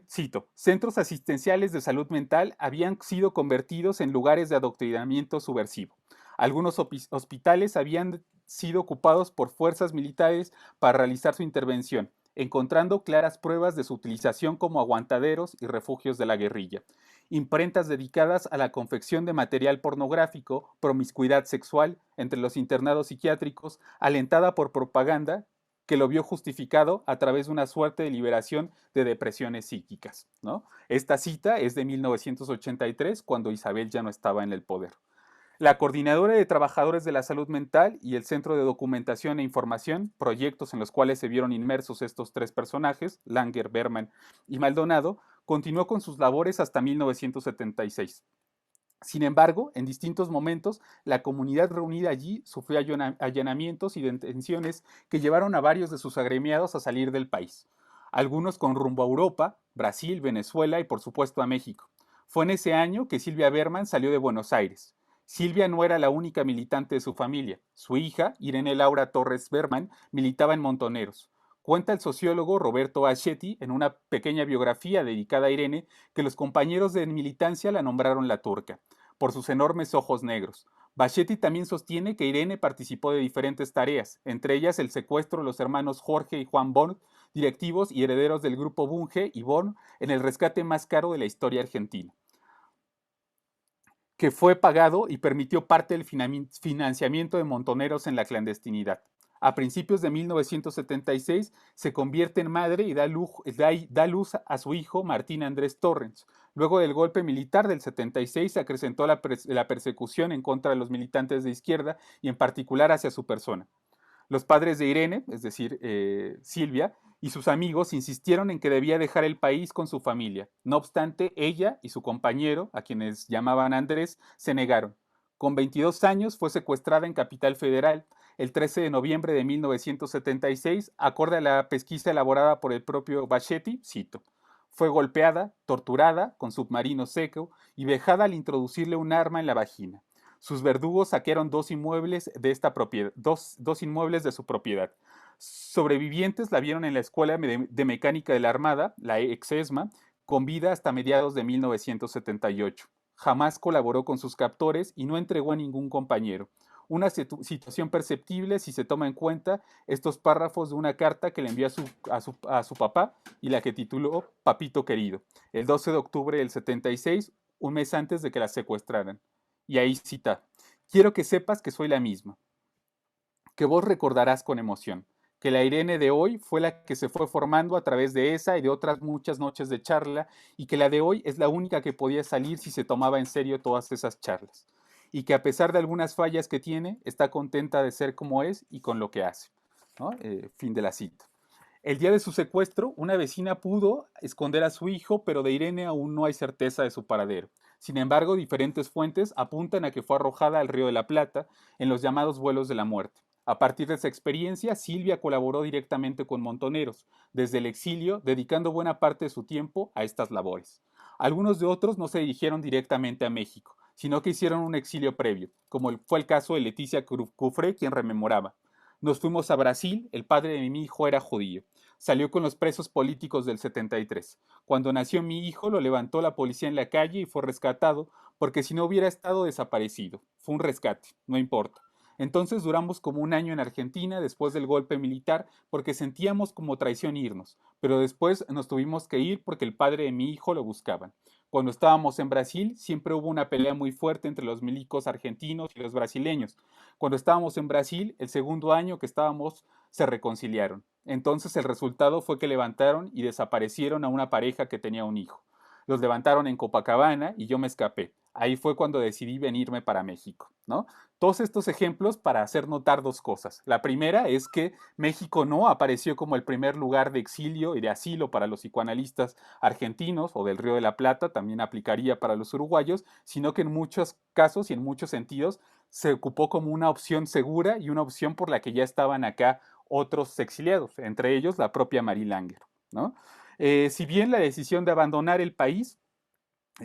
cito, centros asistenciales de salud mental habían sido convertidos en lugares de adoctrinamiento subversivo. Algunos hospitales habían sido ocupados por fuerzas militares para realizar su intervención, encontrando claras pruebas de su utilización como aguantaderos y refugios de la guerrilla. Imprentas dedicadas a la confección de material pornográfico, promiscuidad sexual entre los internados psiquiátricos, alentada por propaganda que lo vio justificado a través de una suerte de liberación de depresiones psíquicas, ¿no? Esta cita es de 1983, cuando Isabel ya no estaba en el poder. La Coordinadora de Trabajadores de la Salud Mental y el Centro de Documentación e Información, proyectos en los cuales se vieron inmersos estos tres personajes, Langer, Berman y Maldonado, continuó con sus labores hasta 1976. Sin embargo, en distintos momentos, la comunidad reunida allí sufrió allanamientos y detenciones que llevaron a varios de sus agremiados a salir del país, algunos con rumbo a Europa, Brasil, Venezuela y por supuesto a México. Fue en ese año que Silvia Berman salió de Buenos Aires. Silvia no era la única militante de su familia. Su hija, Irene Laura Torres Berman, militaba en Montoneros. Cuenta el sociólogo Roberto Achetti en una pequeña biografía dedicada a Irene que los compañeros de militancia la nombraron la turca, por sus enormes ojos negros. Bachetti también sostiene que Irene participó de diferentes tareas, entre ellas el secuestro de los hermanos Jorge y Juan Born, directivos y herederos del grupo Bunge y Born, en el rescate más caro de la historia argentina, que fue pagado y permitió parte del financiamiento de Montoneros en la clandestinidad. A principios de 1976 se convierte en madre y da luz a su hijo Martín Andrés Torrens. Luego del golpe militar del 76 se acrecentó la persecución en contra de los militantes de izquierda y en particular hacia su persona. Los padres de Irene, es decir, Silvia, y sus amigos insistieron en que debía dejar el país con su familia. No obstante, ella y su compañero, a quienes llamaban Andrés, se negaron. Con 22 años fue secuestrada en Capital Federal el 13 de noviembre de 1976, acorde a la pesquisa elaborada por el propio Bachetti, cito: fue golpeada, torturada con submarino seco y vejada al introducirle un arma en la vagina. Sus verdugos saquearon dos inmuebles de su propiedad. Sobrevivientes la vieron en la Escuela de Mecánica de la Armada, la ex-ESMA, con vida hasta mediados de 1978. Jamás colaboró con sus captores y no entregó a ningún compañero. Una situación perceptible si se toma en cuenta estos párrafos de una carta que le envió a su papá y la que tituló Papito Querido, el 12 de octubre del 76, un mes antes de que la secuestraran. Y ahí cita: quiero que sepas que soy la misma, que vos recordarás con emoción, que la Irene de hoy fue la que se fue formando a través de esa y de otras muchas noches de charla, y que la de hoy es la única que podía salir si se tomaba en serio todas esas charlas, y que a pesar de algunas fallas que tiene, está contenta de ser como es y con lo que hace, ¿no? Fin de la cita. El día de su secuestro, una vecina pudo esconder a su hijo, pero de Irene aún no hay certeza de su paradero. Sin embargo, diferentes fuentes apuntan a que fue arrojada al Río de la Plata en los llamados vuelos de la muerte. A partir de esa experiencia, Silvia colaboró directamente con montoneros, desde el exilio, dedicando buena parte de su tiempo a estas labores. Algunos de otros no se dirigieron directamente a México, sino que hicieron un exilio previo, como fue el caso de Leticia Cufré, quien rememoraba: nos fuimos a Brasil, el padre de mi hijo era judío. Salió con los presos políticos del 73. Cuando nació mi hijo, lo levantó la policía en la calle y fue rescatado, porque si no hubiera estado desaparecido. Fue un rescate, no importa. Entonces duramos como un año en Argentina después del golpe militar porque sentíamos como traición irnos, pero después nos tuvimos que ir porque el padre de mi hijo lo buscaban. Cuando estábamos en Brasil siempre hubo una pelea muy fuerte entre los milicos argentinos y los brasileños. Cuando estábamos en Brasil, el segundo año que estábamos, se reconciliaron. Entonces el resultado fue que levantaron y desaparecieron a una pareja que tenía un hijo. Los levantaron en Copacabana y yo me escapé. Ahí fue cuando decidí venirme para México, ¿no? Todos estos ejemplos para hacer notar dos cosas. La primera es que México no apareció como el primer lugar de exilio y de asilo para los psicoanalistas argentinos o del Río de la Plata, también aplicaría para los uruguayos, sino que en muchos casos y en muchos sentidos se ocupó como una opción segura y una opción por la que ya estaban acá otros exiliados, entre ellos la propia Marie Langer, ¿no? Si bien la decisión de abandonar el país,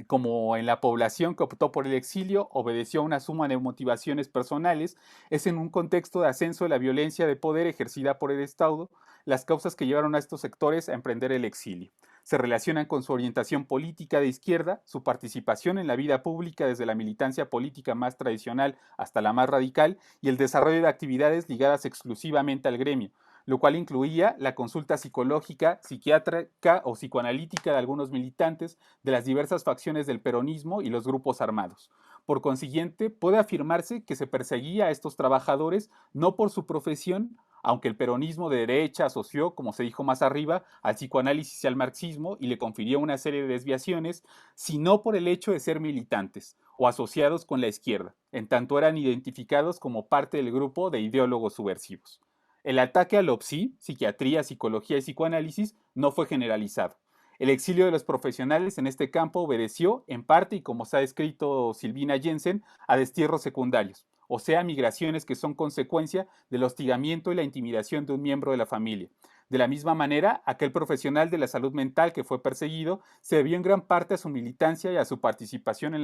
como en la población que optó por el exilio, obedeció a una suma de motivaciones personales, es en un contexto de ascenso de la violencia de poder ejercida por el Estado las causas que llevaron a estos sectores a emprender el exilio. Se relacionan con su orientación política de izquierda, su participación en la vida pública desde la militancia política más tradicional hasta la más radical y el desarrollo de actividades ligadas exclusivamente al gremio, lo cual incluía la consulta psicológica, psiquiátrica o psicoanalítica de algunos militantes de las diversas facciones del peronismo y los grupos armados. Por consiguiente, puede afirmarse que se perseguía a estos trabajadores no por su profesión, aunque el peronismo de derecha asoció, como se dijo más arriba, al psicoanálisis y al marxismo y le confirió una serie de desviaciones, sino por el hecho de ser militantes o asociados con la izquierda, en tanto eran identificados como parte del grupo de ideólogos subversivos. El ataque a la PSI, psiquiatría, psicología y psicoanálisis, no fue generalizado. El exilio de los profesionales en este campo obedeció, en parte, y como se ha escrito Silvina Jensen, a destierros secundarios, o sea, migraciones que son consecuencia del hostigamiento y la intimidación de un miembro de la familia. De la misma manera, aquel profesional de la salud mental que fue perseguido se debió en gran parte a su militancia y a su participación en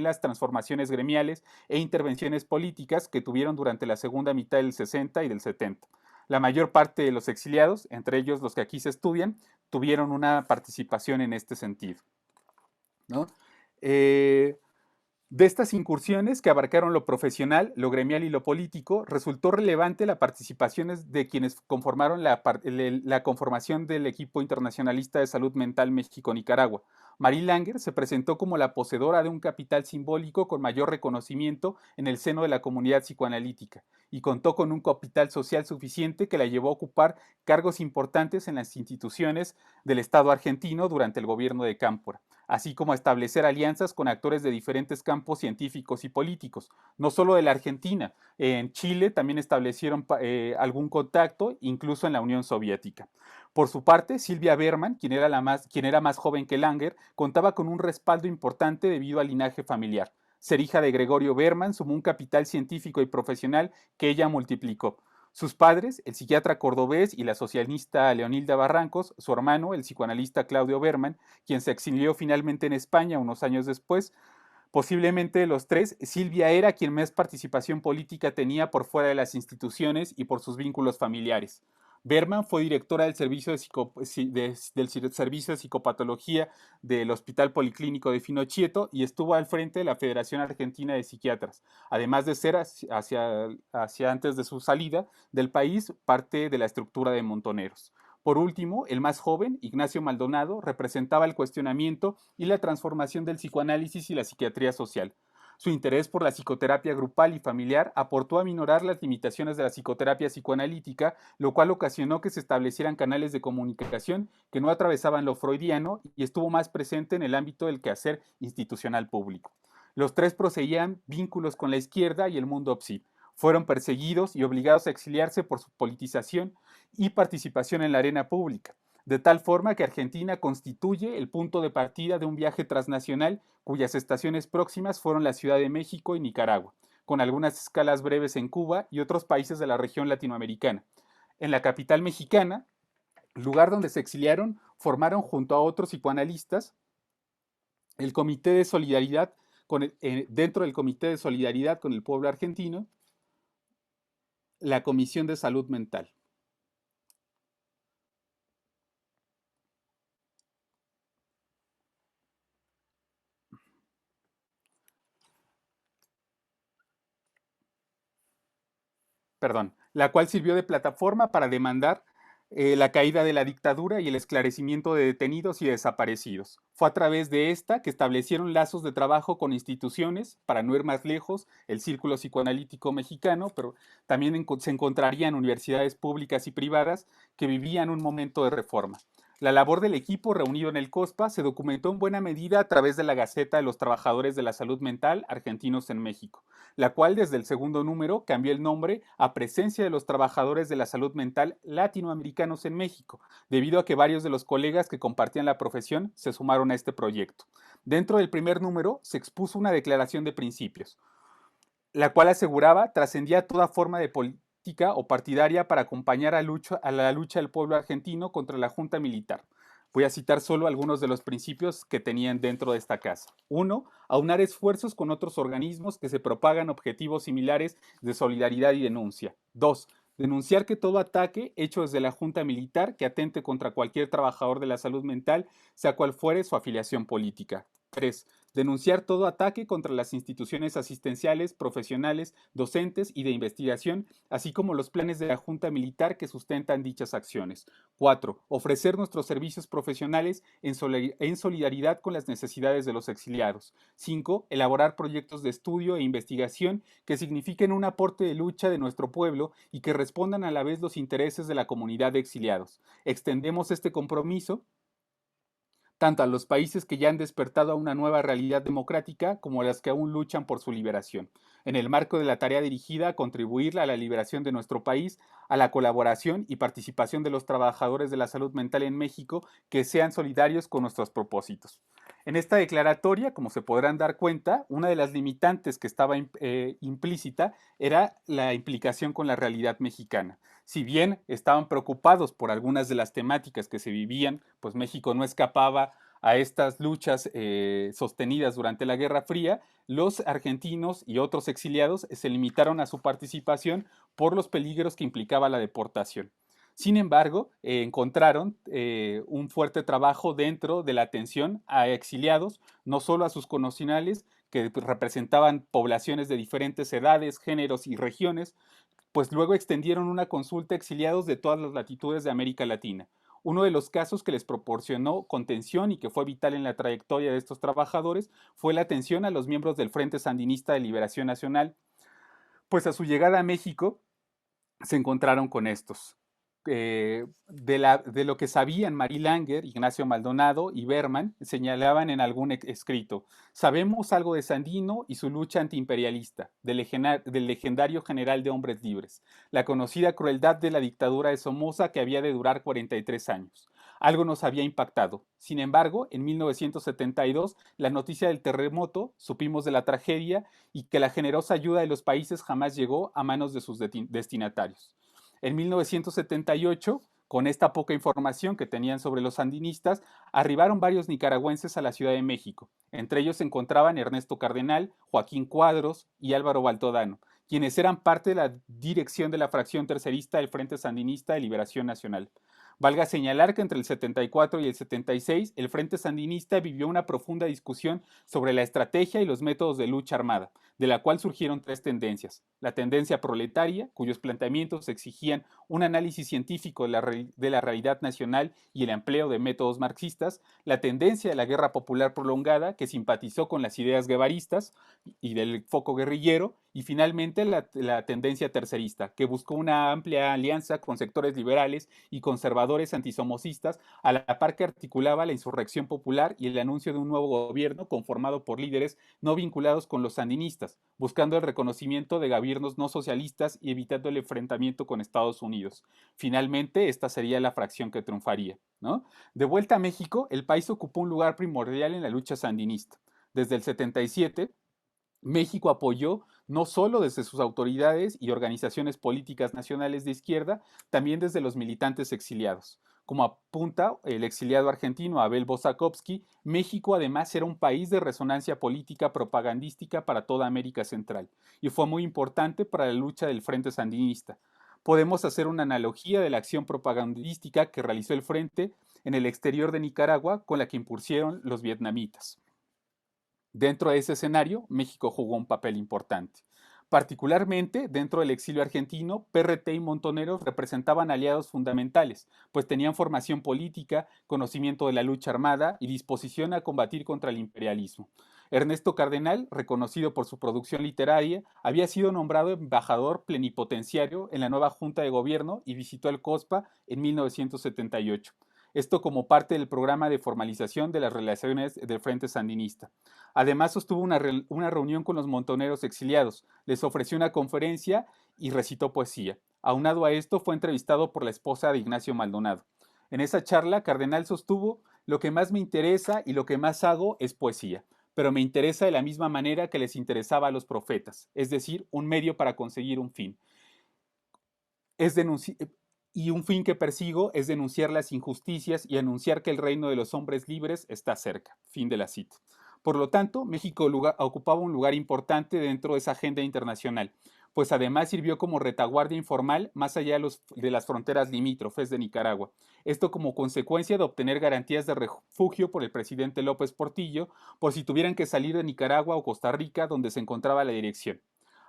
las transformaciones gremiales e intervenciones políticas que tuvieron durante la segunda mitad del 60 y del 70. La mayor parte de los exiliados, entre ellos los que aquí se estudian, tuvieron una participación en este sentido, ¿no? De estas incursiones que abarcaron lo profesional, lo gremial y lo político, resultó relevante la participación de quienes conformaron la conformación del equipo internacionalista de salud mental México-Nicaragua, Marie Langer se presentó como la poseedora de un capital simbólico con mayor reconocimiento en el seno de la comunidad psicoanalítica y contó con un capital social suficiente que la llevó a ocupar cargos importantes en las instituciones del Estado argentino durante el gobierno de Cámpora, así como a establecer alianzas con actores de diferentes campos científicos y políticos, no solo de la Argentina. En Chile también establecieron algún contacto, incluso en la Unión Soviética. Por su parte, Silvia Berman, quien era más joven que Langer, contaba con un respaldo importante debido al linaje familiar. Ser hija de Gregorio Berman sumó un capital científico y profesional que ella multiplicó. Sus padres, el psiquiatra cordobés y la socialista Leonilda Barrancos, su hermano, el psicoanalista Claudio Berman, quien se exilió finalmente en España unos años después. Posiblemente de los tres, Silvia era quien más participación política tenía por fuera de las instituciones y por sus vínculos familiares. Berman fue directora del servicio del servicio de psicopatología del Hospital Policlínico de Finochieto y estuvo al frente de la Federación Argentina de Psiquiatras, además de ser hacia antes de su salida del país parte de la estructura de Montoneros. Por último, el más joven, Ignacio Maldonado, representaba el cuestionamiento y la transformación del psicoanálisis y la psiquiatría social. Su interés por la psicoterapia grupal y familiar aportó a minorar las limitaciones de la psicoterapia psicoanalítica, lo cual ocasionó que se establecieran canales de comunicación que no atravesaban lo freudiano y estuvo más presente en el ámbito del quehacer institucional público. Los tres poseían vínculos con la izquierda y el mundo psi. Fueron perseguidos y obligados a exiliarse por su politización y participación en la arena pública, de tal forma que Argentina constituye el punto de partida de un viaje transnacional cuyas estaciones próximas fueron la Ciudad de México y Nicaragua, con algunas escalas breves en Cuba y otros países de la región latinoamericana. En la capital mexicana, lugar donde se exiliaron, formaron junto a otros psicoanalistas el Comité de Solidaridad dentro del Comité de Solidaridad con el Pueblo Argentino, la Comisión de Salud Mental. La cual sirvió de plataforma para demandar la caída de la dictadura y el esclarecimiento de detenidos y desaparecidos. Fue a través de esta que establecieron lazos de trabajo con instituciones, para no ir más lejos, el Círculo Psicoanalítico Mexicano, pero también se encontrarían universidades públicas y privadas que vivían un momento de reforma. La labor del equipo reunido en el COSPA se documentó en buena medida a través de la Gaceta de los Trabajadores de la Salud Mental Argentinos en México, la cual desde el segundo número cambió el nombre a Presencia de los Trabajadores de la Salud Mental Latinoamericanos en México, debido a que varios de los colegas que compartían la profesión se sumaron a este proyecto. Dentro del primer número se expuso una declaración de principios, la cual aseguraba trascendía toda forma de política o partidaria para acompañar a la lucha del pueblo argentino contra la junta militar. Voy a citar solo algunos de los principios que tenían dentro de esta casa. 1. Aunar esfuerzos con otros organismos que se propagan objetivos similares de solidaridad y denuncia. 2. Denunciar que todo ataque hecho desde la junta militar que atente contra cualquier trabajador de la salud mental, sea cual fuere su afiliación política. 3. Denunciar todo ataque contra las instituciones asistenciales, profesionales, docentes y de investigación, así como los planes de la Junta Militar que sustentan dichas acciones. 4. Ofrecer nuestros servicios profesionales en solidaridad con las necesidades de los exiliados. 5. Elaborar proyectos de estudio e investigación que signifiquen un aporte de lucha de nuestro pueblo y que respondan a la vez los intereses de la comunidad de exiliados. Extendemos este compromiso tanto a los países que ya han despertado a una nueva realidad democrática como a las que aún luchan por su liberación, en el marco de la tarea dirigida a contribuir a la liberación de nuestro país, a la colaboración y participación de los trabajadores de la salud mental en México que sean solidarios con nuestros propósitos. En esta declaratoria, como se podrán dar cuenta, una de las limitantes que estaba implícita era la implicación con la realidad mexicana. Si bien estaban preocupados por algunas de las temáticas que se vivían, pues México no escapaba a estas luchas sostenidas durante la Guerra Fría, los argentinos y otros exiliados se limitaron a su participación por los peligros que implicaba la deportación. Sin embargo, encontraron un fuerte trabajo dentro de la atención a exiliados, no solo a sus connacionales, que representaban poblaciones de diferentes edades, géneros y regiones, pues luego extendieron una consulta a exiliados de todas las latitudes de América Latina. Uno de los casos que les proporcionó contención y que fue vital en la trayectoria de estos trabajadores fue la atención a los miembros del Frente Sandinista de Liberación Nacional, pues a su llegada a México se encontraron con estos. De lo que sabían Marie Langer, Ignacio Maldonado y Berman, señalaban en algún escrito: sabemos algo de Sandino y su lucha antiimperialista, del legendario general de hombres libres, la conocida crueldad de la dictadura de Somoza que había de durar 43 años. Algo nos había impactado. Sin embargo, en 1972, la noticia del terremoto, supimos de la tragedia y que la generosa ayuda de los países jamás llegó a manos de sus destinatarios. En 1978, con esta poca información que tenían sobre los sandinistas, arribaron varios nicaragüenses a la Ciudad de México. Entre ellos se encontraban Ernesto Cardenal, Joaquín Cuadros y Álvaro Baltodano, quienes eran parte de la dirección de la fracción tercerista del Frente Sandinista de Liberación Nacional. Valga señalar que entre el 74 y el 76, el Frente Sandinista vivió una profunda discusión sobre la estrategia y los métodos de lucha armada, de la cual surgieron tres tendencias: la tendencia proletaria, cuyos planteamientos exigían un análisis científico de la realidad nacional y el empleo de métodos marxistas; la tendencia de la guerra popular prolongada, que simpatizó con las ideas guevaristas y del foco guerrillero; y finalmente la tendencia tercerista, que buscó una amplia alianza con sectores liberales y conservadores antisomocistas, a la par que articulaba la insurrección popular y el anuncio de un nuevo gobierno conformado por líderes no vinculados con los sandinistas, buscando el reconocimiento de gobiernos no socialistas y evitando el enfrentamiento con Estados Unidos. Finalmente, esta sería la fracción que triunfaría, ¿no? De vuelta a México, el país ocupó un lugar primordial en la lucha sandinista. Desde el 77, México apoyó no solo desde sus autoridades y organizaciones políticas nacionales de izquierda, también desde los militantes exiliados. Como apunta el exiliado argentino Abel Bozakovsky, México además era un país de resonancia política propagandística para toda América Central y fue muy importante para la lucha del Frente Sandinista. Podemos hacer una analogía de la acción propagandística que realizó el Frente en el exterior de Nicaragua con la que impusieron los vietnamitas. Dentro de ese escenario, México jugó un papel importante. Particularmente dentro del exilio argentino, PRT y Montoneros representaban aliados fundamentales, pues tenían formación política, conocimiento de la lucha armada y disposición a combatir contra el imperialismo. Ernesto Cardenal, reconocido por su producción literaria, había sido nombrado embajador plenipotenciario en la nueva Junta de Gobierno y visitó el COSPA en 1978. Esto como parte del programa de formalización de las relaciones del Frente Sandinista. Además, sostuvo una reunión con los montoneros exiliados, les ofreció una conferencia y recitó poesía. Aunado a esto, fue entrevistado por la esposa de Ignacio Maldonado. En esa charla, Cardenal sostuvo: lo que más me interesa y lo que más hago es poesía, pero me interesa de la misma manera que les interesaba a los profetas, es decir, un medio para conseguir un fin. Y un fin que persigo es denunciar las injusticias y anunciar que el reino de los hombres libres está cerca. Fin de la cita. Por lo tanto, México ocupaba un lugar importante dentro de esa agenda internacional, pues además sirvió como retaguardia informal más allá de las fronteras limítrofes de Nicaragua. Esto como consecuencia de obtener garantías de refugio por el presidente López Portillo, por si tuvieran que salir de Nicaragua o Costa Rica, donde se encontraba la dirección.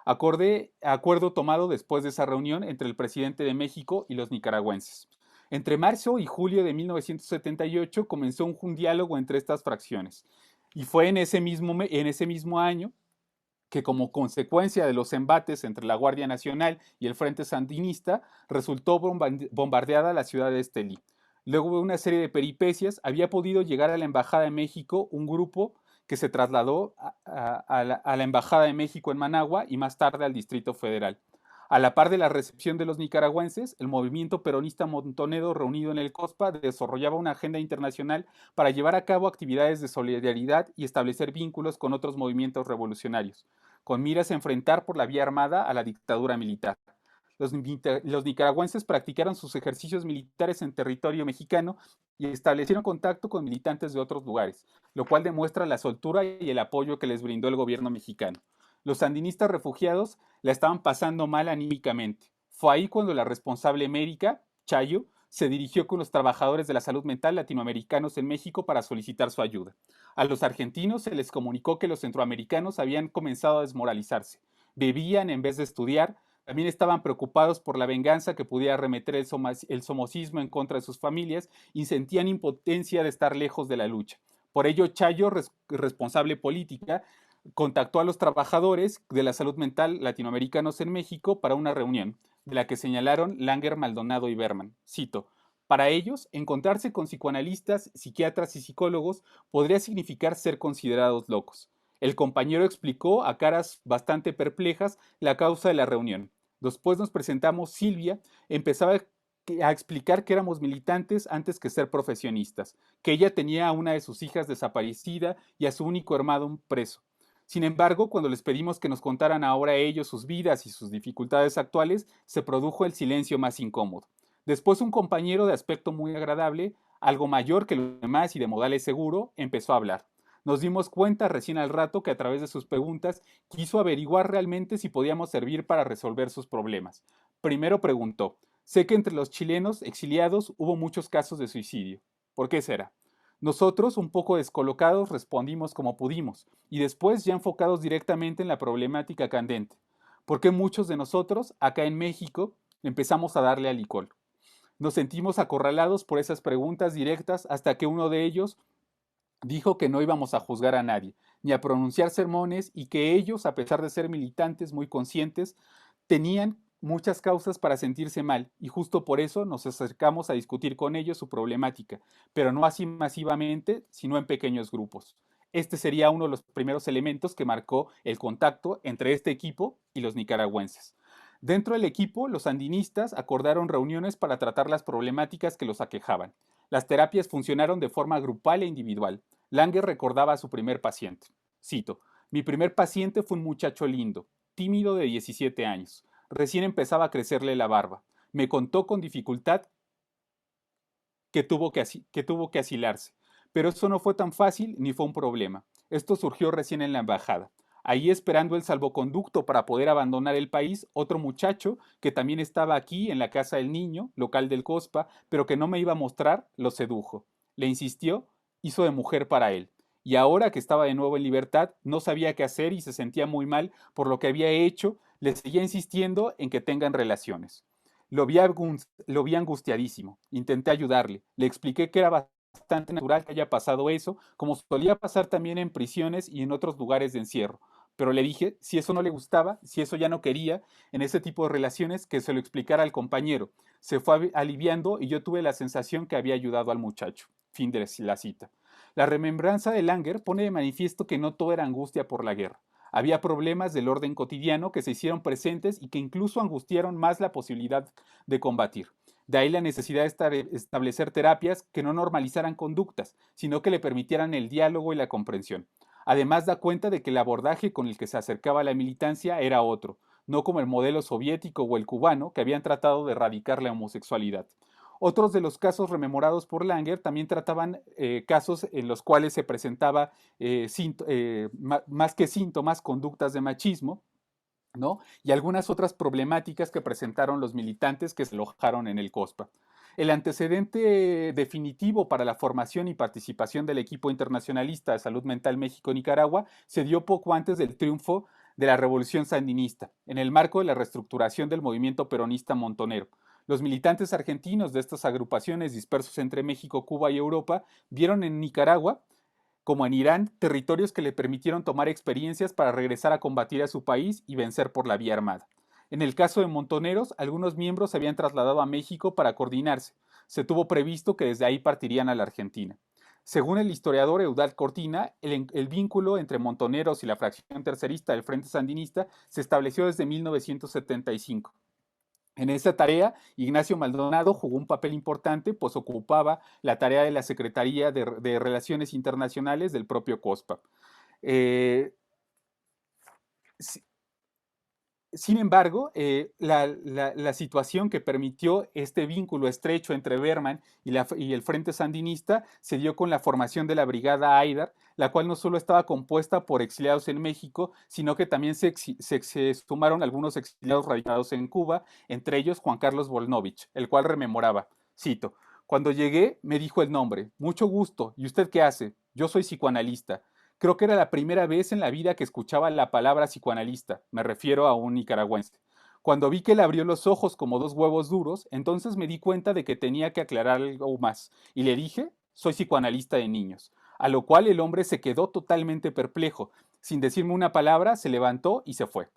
Acuerdo tomado después de esa reunión entre el presidente de México y los nicaragüenses. Entre marzo y julio de 1978 comenzó un diálogo entre estas fracciones. Y fue en ese mismo año que, como consecuencia de los embates entre la Guardia Nacional y el Frente Sandinista, resultó bombardeada la ciudad de Estelí. Luego de una serie de peripecias, había podido llegar a la Embajada de México un grupo que se trasladó a la Embajada de México en Managua y más tarde al Distrito Federal. A la par de la recepción de los nicaragüenses, el movimiento peronista montonero reunido en el COSPA desarrollaba una agenda internacional para llevar a cabo actividades de solidaridad y establecer vínculos con otros movimientos revolucionarios, con miras a enfrentar por la vía armada a la dictadura militar. Los nicaragüenses practicaron sus ejercicios militares en territorio mexicano y establecieron contacto con militantes de otros lugares, lo cual demuestra la soltura y el apoyo que les brindó el gobierno mexicano. Los sandinistas refugiados la estaban pasando mal anímicamente. Fue ahí cuando la responsable médica, Chayo, se dirigió con los trabajadores de la salud mental latinoamericanos en México para solicitar su ayuda. A los argentinos se les comunicó que los centroamericanos habían comenzado a desmoralizarse. Bebían en vez de estudiar, También estaban preocupados por la venganza que pudiera arremeter el somocismo en contra de sus familias y sentían impotencia de estar lejos de la lucha. Por ello, Chayo, responsable política, contactó a los trabajadores de la salud mental latinoamericanos en México para una reunión, de la que señalaron Langer, Maldonado y Berman. Cito: para ellos, encontrarse con psicoanalistas, psiquiatras y psicólogos podría significar ser considerados locos. El compañero explicó a caras bastante perplejas la causa de la reunión. Después nos presentamos Silvia, empezaba a explicar que éramos militantes antes que ser profesionistas, que ella tenía a una de sus hijas desaparecida y a su único hermano preso. Sin embargo, cuando les pedimos que nos contaran ahora ellos sus vidas y sus dificultades actuales, se produjo el silencio más incómodo. Después un compañero de aspecto muy agradable, algo mayor que los demás y de modales seguro, empezó a hablar. Nos dimos cuenta recién al rato que a través de sus preguntas quiso averiguar realmente si podíamos servir para resolver sus problemas. Primero preguntó: sé que entre los chilenos exiliados hubo muchos casos de suicidio. ¿Por qué será? Nosotros, un poco descolocados, respondimos como pudimos, y después ya enfocados directamente en la problemática candente. ¿Por qué muchos de nosotros, acá en México, empezamos a darle alcohol? Nos sentimos acorralados por esas preguntas directas hasta que uno de ellos dijo que no íbamos a juzgar a nadie, ni a pronunciar sermones, y que ellos, a pesar de ser militantes muy conscientes, tenían muchas causas para sentirse mal, y justo por eso nos acercamos a discutir con ellos su problemática, pero no así masivamente, sino en pequeños grupos. Este sería uno de los primeros elementos que marcó el contacto entre este equipo y los nicaragüenses. Dentro del equipo, los sandinistas acordaron reuniones para tratar las problemáticas que los aquejaban. Las terapias funcionaron de forma grupal e individual. Langer recordaba a su primer paciente. Cito: mi primer paciente fue un muchacho lindo, tímido de 17 años. Recién empezaba a crecerle la barba. Me contó con dificultad que tuvo que asilarse. Pero eso no fue tan fácil ni fue un problema. Esto surgió recién en la embajada. Ahí, esperando el salvoconducto para poder abandonar el país, otro muchacho que también estaba aquí en la casa del niño, local del COSPA, pero que no me iba a mostrar, lo sedujo. Le insistió, hizo de mujer para él. Y ahora que estaba de nuevo en libertad, no sabía qué hacer y se sentía muy mal por lo que había hecho, le seguía insistiendo en que tengan relaciones. Lo vi angustiadísimo. Intenté ayudarle. Le expliqué que era bastante natural que haya pasado eso, como solía pasar también en prisiones y en otros lugares de encierro. Pero le dije, si eso no le gustaba, si eso ya no quería, en ese tipo de relaciones, que se lo explicara al compañero. Se fue aliviando y yo tuve la sensación que había ayudado al muchacho. Fin de la cita. La remembranza de Langer pone de manifiesto que no todo era angustia por la guerra. Había problemas del orden cotidiano que se hicieron presentes y que incluso angustiaron más la posibilidad de combatir. De ahí la necesidad de establecer terapias que no normalizaran conductas, sino que le permitieran el diálogo y la comprensión. Además, da cuenta de que el abordaje con el que se acercaba a la militancia era otro, no como el modelo soviético o el cubano, que habían tratado de erradicar la homosexualidad. Otros de los casos rememorados por Langer también trataban casos en los cuales se presentaba más que síntomas, conductas de machismo, ¿no? Y algunas otras problemáticas que presentaron los militantes que se alojaron en el COSPA. El antecedente definitivo para la formación y participación del equipo internacionalista de salud mental México-Nicaragua se dio poco antes del triunfo de la revolución sandinista, en el marco de la reestructuración del movimiento peronista montonero. Los militantes argentinos de estas agrupaciones dispersos entre México, Cuba y Europa vieron en Nicaragua, como en Irán, territorios que le permitieron tomar experiencias para regresar a combatir a su país y vencer por la vía armada. En el caso de Montoneros, algunos miembros se habían trasladado a México para coordinarse. Se tuvo previsto que desde ahí partirían a la Argentina. Según el historiador Eudald Cortina, el vínculo entre Montoneros y la fracción tercerista del Frente Sandinista se estableció desde 1975. En esa tarea, Ignacio Maldonado jugó un papel importante, pues ocupaba la tarea de la Secretaría de Relaciones Internacionales del propio COSPA. Sin embargo, la situación que permitió este vínculo estrecho entre Berman y el Frente Sandinista se dio con la formación de la Brigada Aidar, la cual no solo estaba compuesta por exiliados en México, sino que también se sumaron algunos exiliados radicados en Cuba, entre ellos Juan Carlos Volnovich, el cual rememoraba, cito: cuando llegué me dijo el nombre, mucho gusto, ¿y usted qué hace? Yo soy psicoanalista. Creo que era la primera vez en la vida que escuchaba la palabra psicoanalista, me refiero a un nicaragüense. Cuando vi que él abrió los ojos como dos huevos duros, entonces me di cuenta de que tenía que aclarar algo más. Y le dije, soy psicoanalista de niños. A lo cual el hombre se quedó totalmente perplejo. Sin decirme una palabra, se levantó y se fue.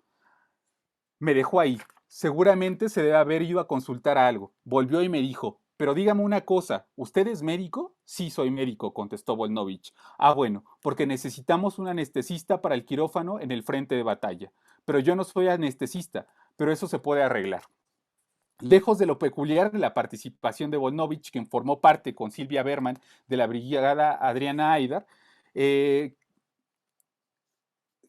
Me dejó ahí. Seguramente se debe haber ido a consultar a algo. Volvió y me dijo, pero dígame una cosa, ¿usted es médico? Sí, soy médico, contestó Volnovich. Ah, bueno, porque necesitamos un anestesista para el quirófano en el frente de batalla. Pero yo no soy anestesista, pero eso se puede arreglar. Lejos de lo peculiar de la participación de Volnovich, quien formó parte con Silvia Berman de la brigada Adriana Aidar, eh,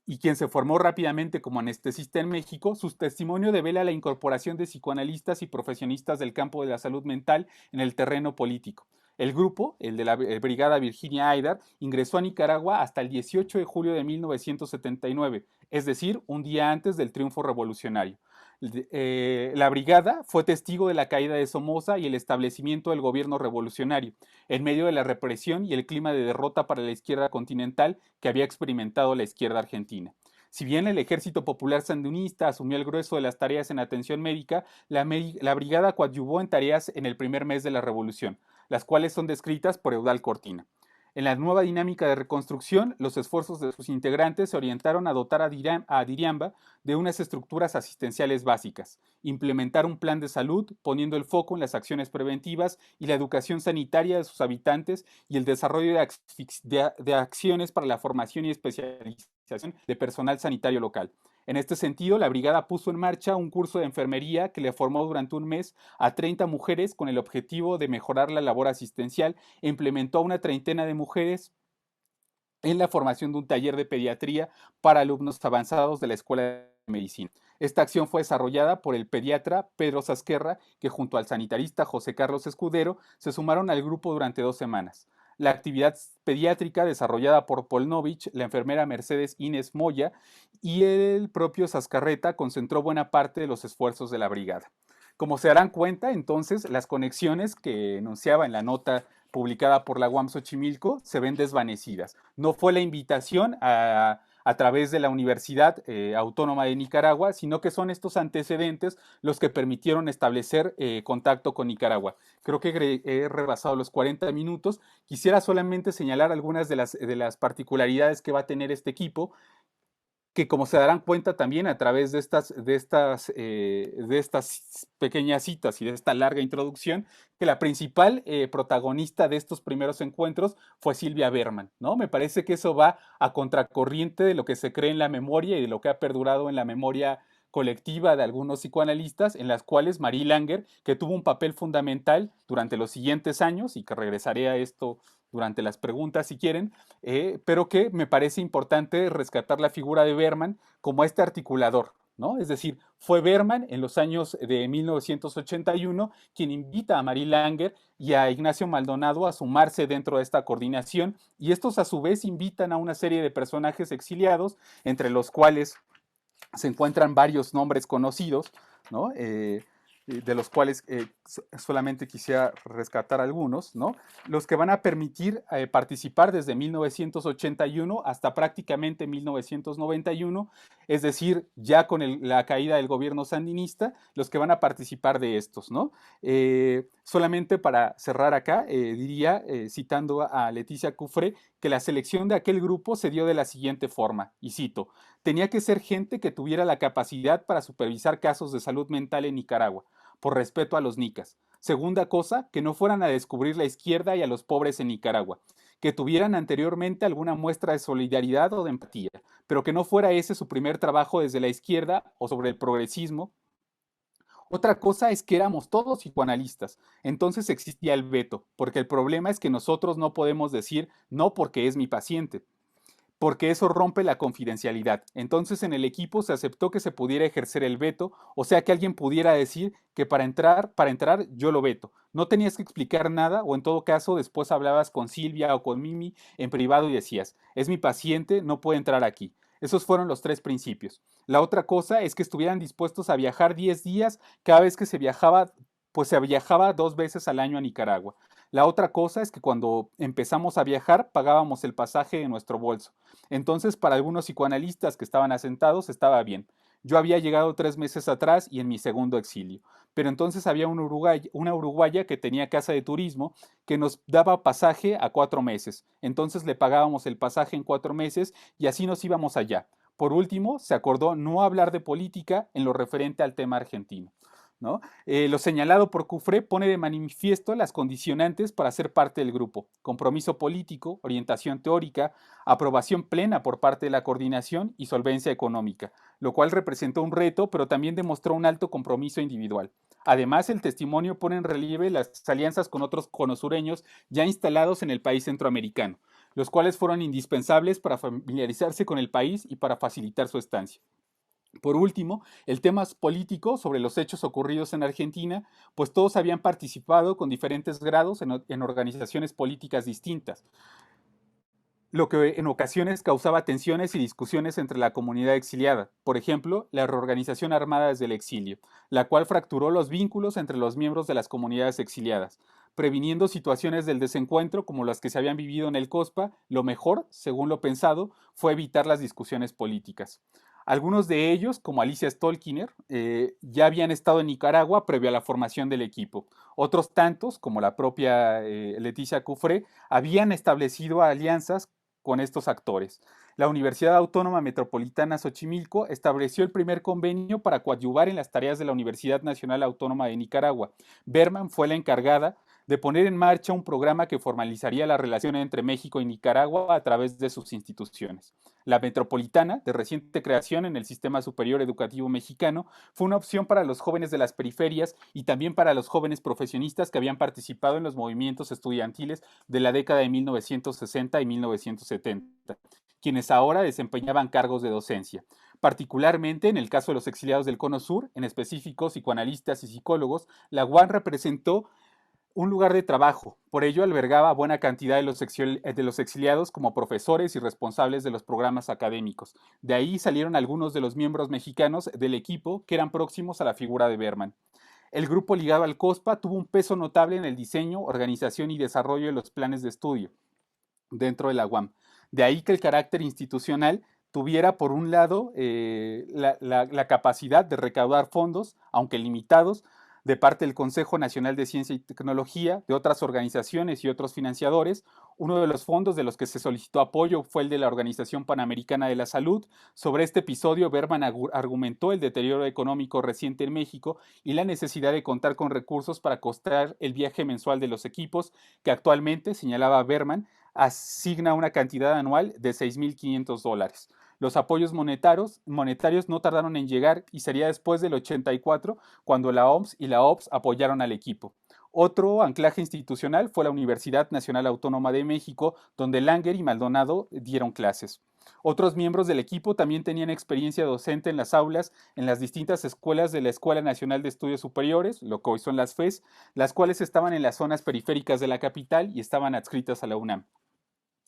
y quien se formó rápidamente como anestesista en México, su testimonio devela la incorporación de psicoanalistas y profesionistas del campo de la salud mental en el terreno político. El grupo, el de la Brigada Virginia Aidar, ingresó a Nicaragua hasta el 18 de julio de 1979, es decir, un día antes del triunfo revolucionario. La brigada fue testigo de la caída de Somoza y el establecimiento del gobierno revolucionario, en medio de la represión y el clima de derrota para la izquierda continental que había experimentado la izquierda argentina. Si bien el Ejército Popular Sandinista asumió el grueso de las tareas en atención médica, la brigada coadyuvó en tareas en el primer mes de la revolución, las cuales son descritas por Eudal Cortina. En la nueva dinámica de reconstrucción, los esfuerzos de sus integrantes se orientaron a dotar a Diriamba de unas estructuras asistenciales básicas, implementar un plan de salud poniendo el foco en las acciones preventivas y la educación sanitaria de sus habitantes y el desarrollo de acciones para la formación y especialización de personal sanitario local. En este sentido, la brigada puso en marcha un curso de enfermería que le formó durante un mes a 30 mujeres con el objetivo de mejorar la labor asistencial e implementó a una treintena de mujeres en la formación de un taller de pediatría para alumnos avanzados de la Escuela de Medicina. Esta acción fue desarrollada por el pediatra Pedro Sasquerra, que junto al sanitarista José Carlos Escudero se sumaron al grupo durante 2 semanas. La actividad pediátrica desarrollada por Volnovich, la enfermera Mercedes Inés Moya y el propio Sascarreta concentró buena parte de los esfuerzos de la brigada. Como se darán cuenta, entonces, las conexiones que enunciaba en la nota publicada por la UAM Xochimilco se ven desvanecidas. No fue la invitación a través de la Universidad Autónoma de Nicaragua, sino que son estos antecedentes los que permitieron establecer contacto con Nicaragua. Creo que he rebasado los 40 minutos. Quisiera solamente señalar algunas de las particularidades que va a tener este equipo, que como se darán cuenta también a través de estas pequeñas citas y de esta larga introducción, que la principal protagonista de estos primeros encuentros fue Silvia Berman, ¿no? Me parece que eso va a contracorriente de lo que se cree en la memoria y de lo que ha perdurado en la memoria colectiva de algunos psicoanalistas, en las cuales Marie Langer, que tuvo un papel fundamental durante los siguientes años, y que regresaré a esto durante las preguntas si quieren, pero que me parece importante rescatar la figura de Berman como este articulador, ¿no? Es decir, fue Berman en los años de 1981 quien invita a Marie Langer y a Ignacio Maldonado a sumarse dentro de esta coordinación, y estos a su vez invitan a una serie de personajes exiliados, entre los cuales se encuentran varios nombres conocidos, ¿no? De los cuales solamente quisiera rescatar algunos, ¿no? Los que van a permitir participar desde 1981 hasta prácticamente 1991, es decir, ya con la caída del gobierno sandinista, los que van a participar de estos, ¿no? Solamente para cerrar acá, diría, citando a Leticia Cufré, que la selección de aquel grupo se dio de la siguiente forma, y cito: tenía que ser gente que tuviera la capacidad para supervisar casos de salud mental en Nicaragua, por respeto a los nicas. Segunda cosa, que no fueran a descubrir la izquierda y a los pobres en Nicaragua, que tuvieran anteriormente alguna muestra de solidaridad o de empatía, pero que no fuera ese su primer trabajo desde la izquierda o sobre el progresismo. Otra cosa es que éramos todos psicoanalistas, entonces existía el veto, porque el problema es que nosotros no podemos decir no porque es mi paciente, porque eso rompe la confidencialidad. Entonces en el equipo se aceptó que se pudiera ejercer el veto, o sea que alguien pudiera decir que para entrar yo lo veto. No tenías que explicar nada, o en todo caso después hablabas con Silvia o con Mimi en privado y decías, es mi paciente, no puede entrar aquí. Esos fueron los 3 principios. La otra cosa es que estuvieran dispuestos a viajar 10 días cada vez que se viajaba, pues se viajaba 2 veces al año a Nicaragua. La otra cosa es que cuando empezamos a viajar pagábamos el pasaje de nuestro bolso. Entonces, para algunos psicoanalistas que estaban asentados estaba bien. Yo había llegado 3 meses atrás y en mi segundo exilio. Pero entonces había una uruguaya que tenía casa de turismo que nos daba pasaje a 4 meses. Entonces le pagábamos el pasaje en 4 meses y así nos íbamos allá. Por último, se acordó no hablar de política en lo referente al tema argentino, ¿no? Lo señalado por Cufré pone de manifiesto las condicionantes para ser parte del grupo: compromiso político, orientación teórica, aprobación plena por parte de la coordinación y solvencia económica, lo cual representó un reto, pero también demostró un alto compromiso individual. Además, el testimonio pone en relieve las alianzas con otros conosureños ya instalados en el país centroamericano, los cuales fueron indispensables para familiarizarse con el país y para facilitar su estancia. Por último, el tema político sobre los hechos ocurridos en Argentina, pues todos habían participado con diferentes grados en organizaciones políticas distintas, lo que en ocasiones causaba tensiones y discusiones entre la comunidad exiliada. Por ejemplo, la reorganización armada desde el exilio, la cual fracturó los vínculos entre los miembros de las comunidades exiliadas, previniendo situaciones del desencuentro como las que se habían vivido en el COSPA. Lo mejor, según lo pensado, fue evitar las discusiones políticas. Algunos de ellos, como Alicia Stolkiner, ya habían estado en Nicaragua previo a la formación del equipo. Otros tantos, como la propia Leticia Cufré, habían establecido alianzas con estos actores. La Universidad Autónoma Metropolitana Xochimilco estableció el primer convenio para coadyuvar en las tareas de la Universidad Nacional Autónoma de Nicaragua. Berman fue la encargada de poner en marcha un programa que formalizaría la relación entre México y Nicaragua a través de sus instituciones. La Metropolitana, de reciente creación en el Sistema Superior Educativo Mexicano, fue una opción para los jóvenes de las periferias y también para los jóvenes profesionistas que habían participado en los movimientos estudiantiles de la década de 1960 y 1970, quienes ahora desempeñaban cargos de docencia. Particularmente en el caso de los exiliados del Cono Sur, en específico psicoanalistas y psicólogos, la UAM representó un lugar de trabajo. Por ello albergaba buena cantidad de los exiliados como profesores y responsables de los programas académicos. De ahí salieron algunos de los miembros mexicanos del equipo que eran próximos a la figura de Berman. El grupo ligado al COSPA tuvo un peso notable en el diseño, organización y desarrollo de los planes de estudio dentro de la UAM. De ahí que el carácter institucional tuviera, por un lado, la capacidad de recaudar fondos, aunque limitados, de parte del Consejo Nacional de Ciencia y Tecnología, de otras organizaciones y otros financiadores. Uno de los fondos de los que se solicitó apoyo fue el de la Organización Panamericana de la Salud. Sobre este episodio, Berman argumentó el deterioro económico reciente en México y la necesidad de contar con recursos para costear el viaje mensual de los equipos, que actualmente, señalaba Berman, asigna una cantidad anual de $6,500. Los apoyos monetarios no tardaron en llegar y sería después del 84 cuando la OMS y la OPS apoyaron al equipo. Otro anclaje institucional fue la Universidad Nacional Autónoma de México, donde Langer y Maldonado dieron clases. Otros miembros del equipo también tenían experiencia docente en las aulas en las distintas escuelas de la Escuela Nacional de Estudios Superiores, lo que hoy son las FES, las cuales estaban en las zonas periféricas de la capital y estaban adscritas a la UNAM.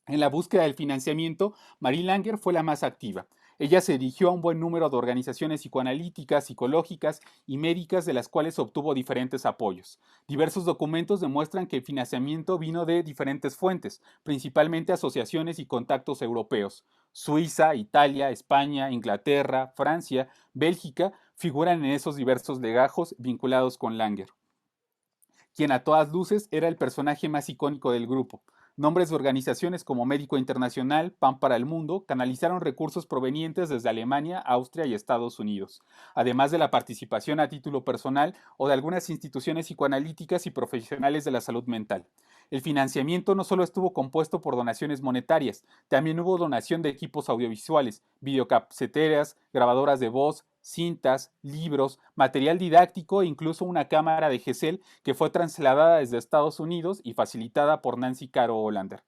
En la búsqueda del financiamiento, Marie Langer fue la más activa. Ella se dirigió a un buen número de organizaciones psicoanalíticas, psicológicas y médicas, de las cuales obtuvo diferentes apoyos. Diversos documentos demuestran que el financiamiento vino de diferentes fuentes, principalmente asociaciones y contactos europeos. Suiza, Italia, España, Inglaterra, Francia, Bélgica figuran en esos diversos legajos vinculados con Langer, quien a todas luces era el personaje más icónico del grupo. Nombres de organizaciones como Médico Internacional, Pan para el Mundo, canalizaron recursos provenientes desde Alemania, Austria y Estados Unidos, además de la participación a título personal o de algunas instituciones psicoanalíticas y profesionales de la salud mental. El financiamiento no solo estuvo compuesto por donaciones monetarias, también hubo donación de equipos audiovisuales, videocaseteras, grabadoras de voz, cintas, libros, material didáctico e incluso una cámara de Gesell que fue trasladada desde Estados Unidos y facilitada por Nancy Caro Hollander.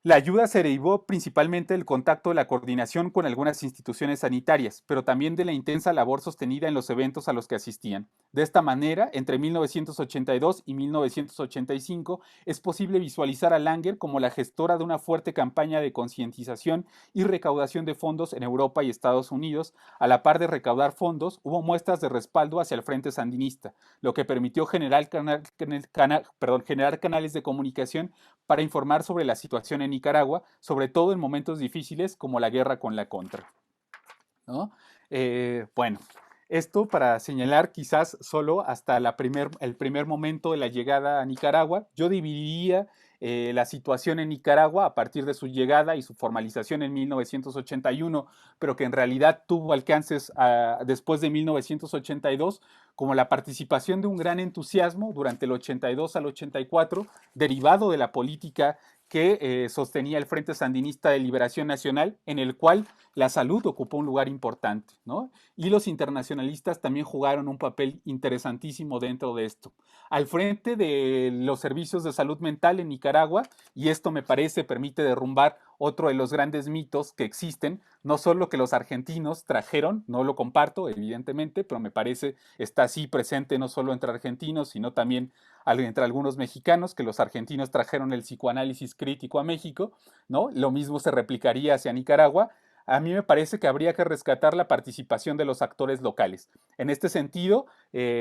La ayuda se derivó principalmente del contacto de la coordinación con algunas instituciones sanitarias, pero también de la intensa labor sostenida en los eventos a los que asistían. De esta manera, entre 1982 y 1985, es posible visualizar a Langer como la gestora de una fuerte campaña de concientización y recaudación de fondos en Europa y Estados Unidos. A la par de recaudar fondos, hubo muestras de respaldo hacia el Frente Sandinista, lo que permitió generar canales de comunicación para informar sobre la situación en Nicaragua, sobre todo en momentos difíciles como la guerra con la Contra, ¿no? Bueno, esto para señalar quizás solo hasta el primer momento de la llegada a Nicaragua. Yo dividiría la situación en Nicaragua a partir de su llegada y su formalización en 1981, pero que en realidad tuvo alcances después de 1982, como la participación de un gran entusiasmo durante el 82 al 84, derivado de la política que sostenía el Frente Sandinista de Liberación Nacional, en el cual la salud ocupó un lugar importante, ¿no? Y los internacionalistas también jugaron un papel interesantísimo dentro de esto. Al frente de los servicios de salud mental en Nicaragua, y esto me parece permite derrumbar otro de los grandes mitos que existen, no solo que los argentinos trajeron, no lo comparto evidentemente, pero me parece está así presente no solo entre argentinos, sino también entre algunos mexicanos, que los argentinos trajeron el psicoanálisis crítico a México, ¿no? Lo mismo se replicaría hacia Nicaragua. A mí me parece que habría que rescatar la participación de los actores locales. En este sentido,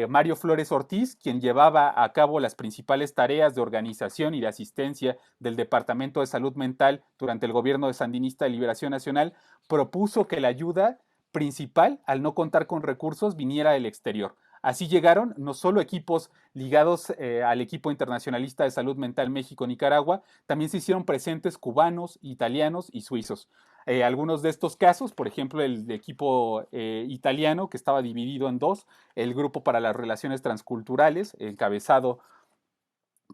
Mario Flores Ortiz, quien llevaba a cabo las principales tareas de organización y de asistencia del Departamento de Salud Mental durante el gobierno de Sandinista de Liberación Nacional, propuso que la ayuda principal, al no contar con recursos, viniera del exterior. Así llegaron no solo equipos ligados al equipo internacionalista de salud mental México-Nicaragua, también se hicieron presentes cubanos, italianos y suizos. Algunos de estos casos, por ejemplo, el equipo italiano, que estaba dividido en dos, el Grupo para las Relaciones Transculturales, encabezado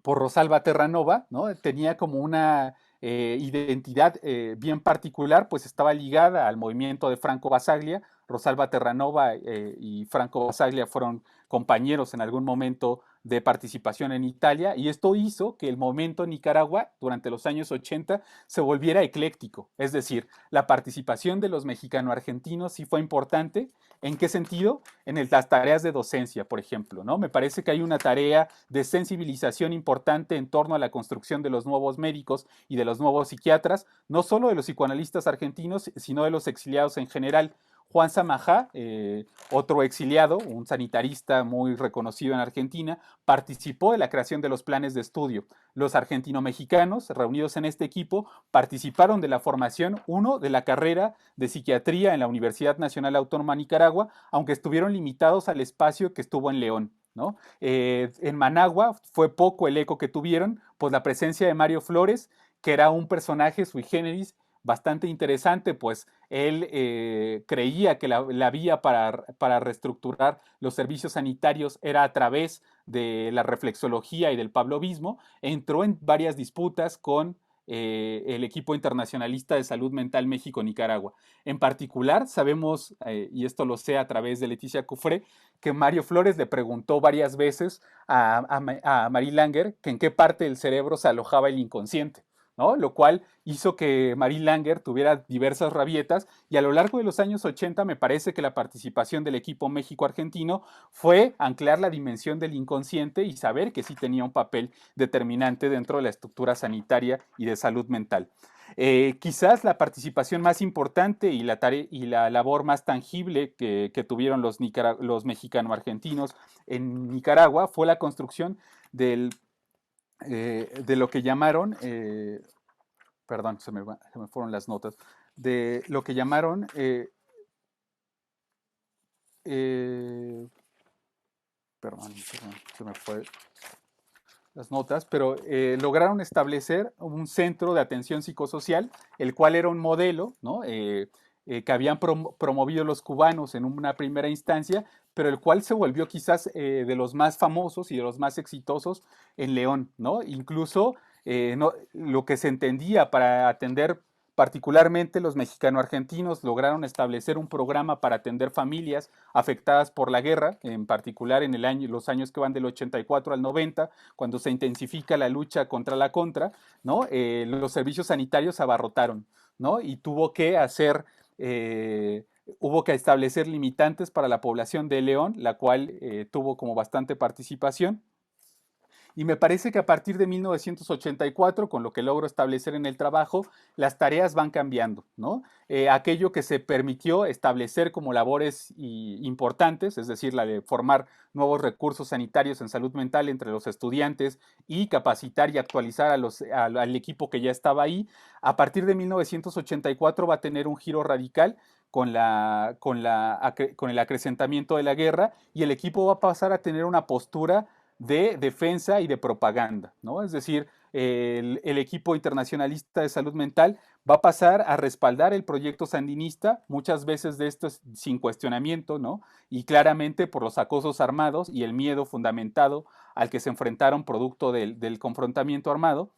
por Rosalba Terranova, ¿no? Tenía como una identidad bien particular, pues estaba ligada al movimiento de Franco Basaglia. Rosalba Terranova y Franco Basaglia fueron compañeros en algún momento de participación en Italia, y esto hizo que el momento en Nicaragua durante los años 80 se volviera ecléctico, es decir, la participación de los mexicano-argentinos sí fue importante. ¿En qué sentido? En las tareas de docencia, por ejemplo, ¿no? Me parece que hay una tarea de sensibilización importante en torno a la construcción de los nuevos médicos y de los nuevos psiquiatras, no solo de los psicoanalistas argentinos, sino de los exiliados en general. Juan Samajá, otro exiliado, un sanitarista muy reconocido en Argentina, participó de la creación de los planes de estudio. Los argentino-mexicanos reunidos en este equipo participaron de la formación, uno, de la carrera de psiquiatría en la Universidad Nacional Autónoma de Nicaragua, aunque estuvieron limitados al espacio que estuvo en León, ¿no? En Managua fue poco el eco que tuvieron, pues la presencia de Mario Flores, que era un personaje sui generis bastante interesante, pues él creía que la vía para reestructurar los servicios sanitarios era a través de la reflexología y del pavlovismo. Entró en varias disputas con el equipo internacionalista de salud mental México-Nicaragua. En particular, sabemos, y esto lo sé a través de Leticia Cufré, que Mario Flores le preguntó varias veces a Marie Langer que en qué parte del cerebro se alojaba el inconsciente, ¿no? Lo cual hizo que Marie Langer tuviera diversas rabietas, y a lo largo de los años 80 me parece que la participación del equipo México-Argentino fue anclar la dimensión del inconsciente y saber que sí tenía un papel determinante dentro de la estructura sanitaria y de salud mental. Quizás la participación más importante y la labor más tangible que tuvieron los mexicano-argentinos en Nicaragua fue la construcción de lo que llamaron, perdón, se me fueron las notas, de lo que llamaron, perdón, se me fue las notas, pero lograron establecer un centro de atención psicosocial, el cual era un modelo, ¿no? Que habían promovido los cubanos en una primera instancia, pero el cual se volvió quizás de los más famosos y de los más exitosos en León, ¿no? Incluso lo que se entendía para atender particularmente los mexicano-argentinos lograron establecer un programa para atender familias afectadas por la guerra, en particular en los años que van del 84 al 90, cuando se intensifica la lucha contra la contra, ¿no? Los servicios sanitarios se abarrotaron, ¿no? Y hubo que establecer limitantes para la población de León, la cual tuvo como bastante participación. Y me parece que a partir de 1984, con lo que logro establecer en el trabajo, las tareas van cambiando, ¿no? Aquello que se permitió establecer como labores importantes, es decir, la de formar nuevos recursos sanitarios en salud mental entre los estudiantes y capacitar y actualizar al equipo que ya estaba ahí, a partir de 1984 va a tener un giro radical con el acrecentamiento de la guerra, y el equipo va a pasar a tener una postura de defensa y de propaganda, ¿no? Es decir, el equipo internacionalista de salud mental va a pasar a respaldar el proyecto sandinista, muchas veces de esto sin cuestionamiento, ¿no? Y claramente por los acosos armados y el miedo fundamentado al que se enfrentaron producto del confrontamiento armado.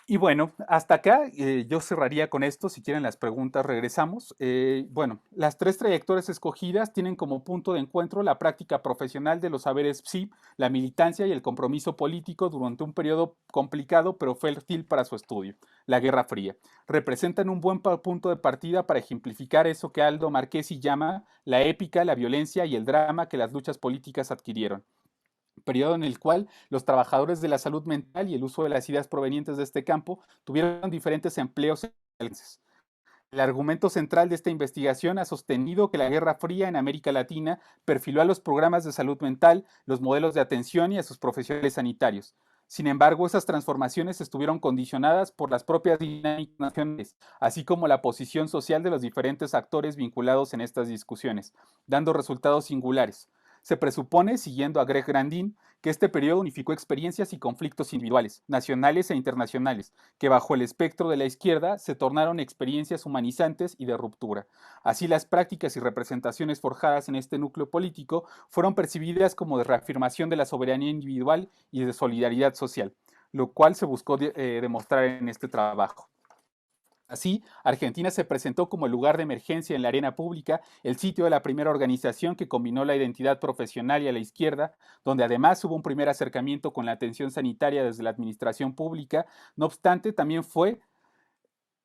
Y bueno, hasta acá yo cerraría con esto. Si quieren las preguntas, regresamos. Bueno, las tres trayectorias escogidas tienen como punto de encuentro la práctica profesional de los saberes PSI, la militancia y el compromiso político durante un periodo complicado pero fértil para su estudio, la Guerra Fría. Representan un buen punto de partida para ejemplificar eso que Aldo Marchesi llama la épica, la violencia y el drama que las luchas políticas adquirieron, periodo en el cual los trabajadores de la salud mental y el uso de las ideas provenientes de este campo tuvieron diferentes empleos. El argumento central de esta investigación ha sostenido que la Guerra Fría en América Latina perfiló a los programas de salud mental, los modelos de atención y a sus profesionales sanitarios. Sin embargo, esas transformaciones estuvieron condicionadas por las propias dinámicas nacionales, así como la posición social de los diferentes actores vinculados en estas discusiones, dando resultados singulares. Se presupone, siguiendo a Greg Grandin, que este periodo unificó experiencias y conflictos individuales, nacionales e internacionales, que bajo el espectro de la izquierda se tornaron experiencias humanizantes y de ruptura. Así, las prácticas y representaciones forjadas en este núcleo político fueron percibidas como de reafirmación de la soberanía individual y de solidaridad social, lo cual se buscó demostrar en este trabajo. Así, Argentina se presentó como el lugar de emergencia en la arena pública, el sitio de la primera organización que combinó la identidad profesional y a la izquierda, donde además hubo un primer acercamiento con la atención sanitaria desde la administración pública. No obstante, también fue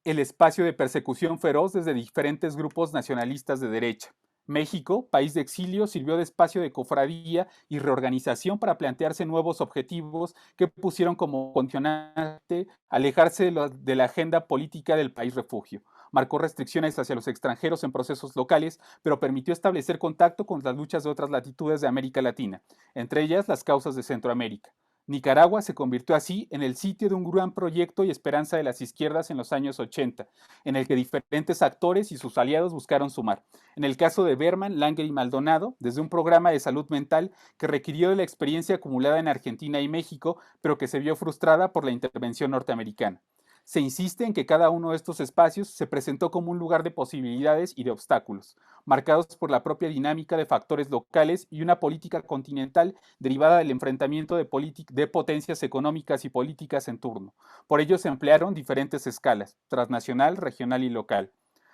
el espacio de persecución feroz desde diferentes grupos nacionalistas de derecha. México, país de exilio, sirvió de espacio de cofradía y reorganización para plantearse nuevos objetivos que pusieron como condicionante alejarse de la agenda política del país refugio. Marcó restricciones hacia los extranjeros en procesos locales, pero permitió establecer contacto con las luchas de otras latitudes de América Latina, entre ellas las causas de Centroamérica. Nicaragua se convirtió así en el sitio de un gran proyecto y esperanza de las izquierdas en los años 80, en el que diferentes actores y sus aliados buscaron sumar. En el caso de Berman, Langer y Maldonado, desde un programa de salud mental que requirió de la experiencia acumulada en Argentina y México, pero que se vio frustrada por la intervención norteamericana. Se insiste en que cada uno de estos espacios se presentó como un lugar de posibilidades y de obstáculos, marcados por la propia dinámica de factores locales y una política continental derivada del enfrentamiento de potencias económicas y políticas en turno. Por ello se emplearon diferentes escalas, transnacional, regional y local.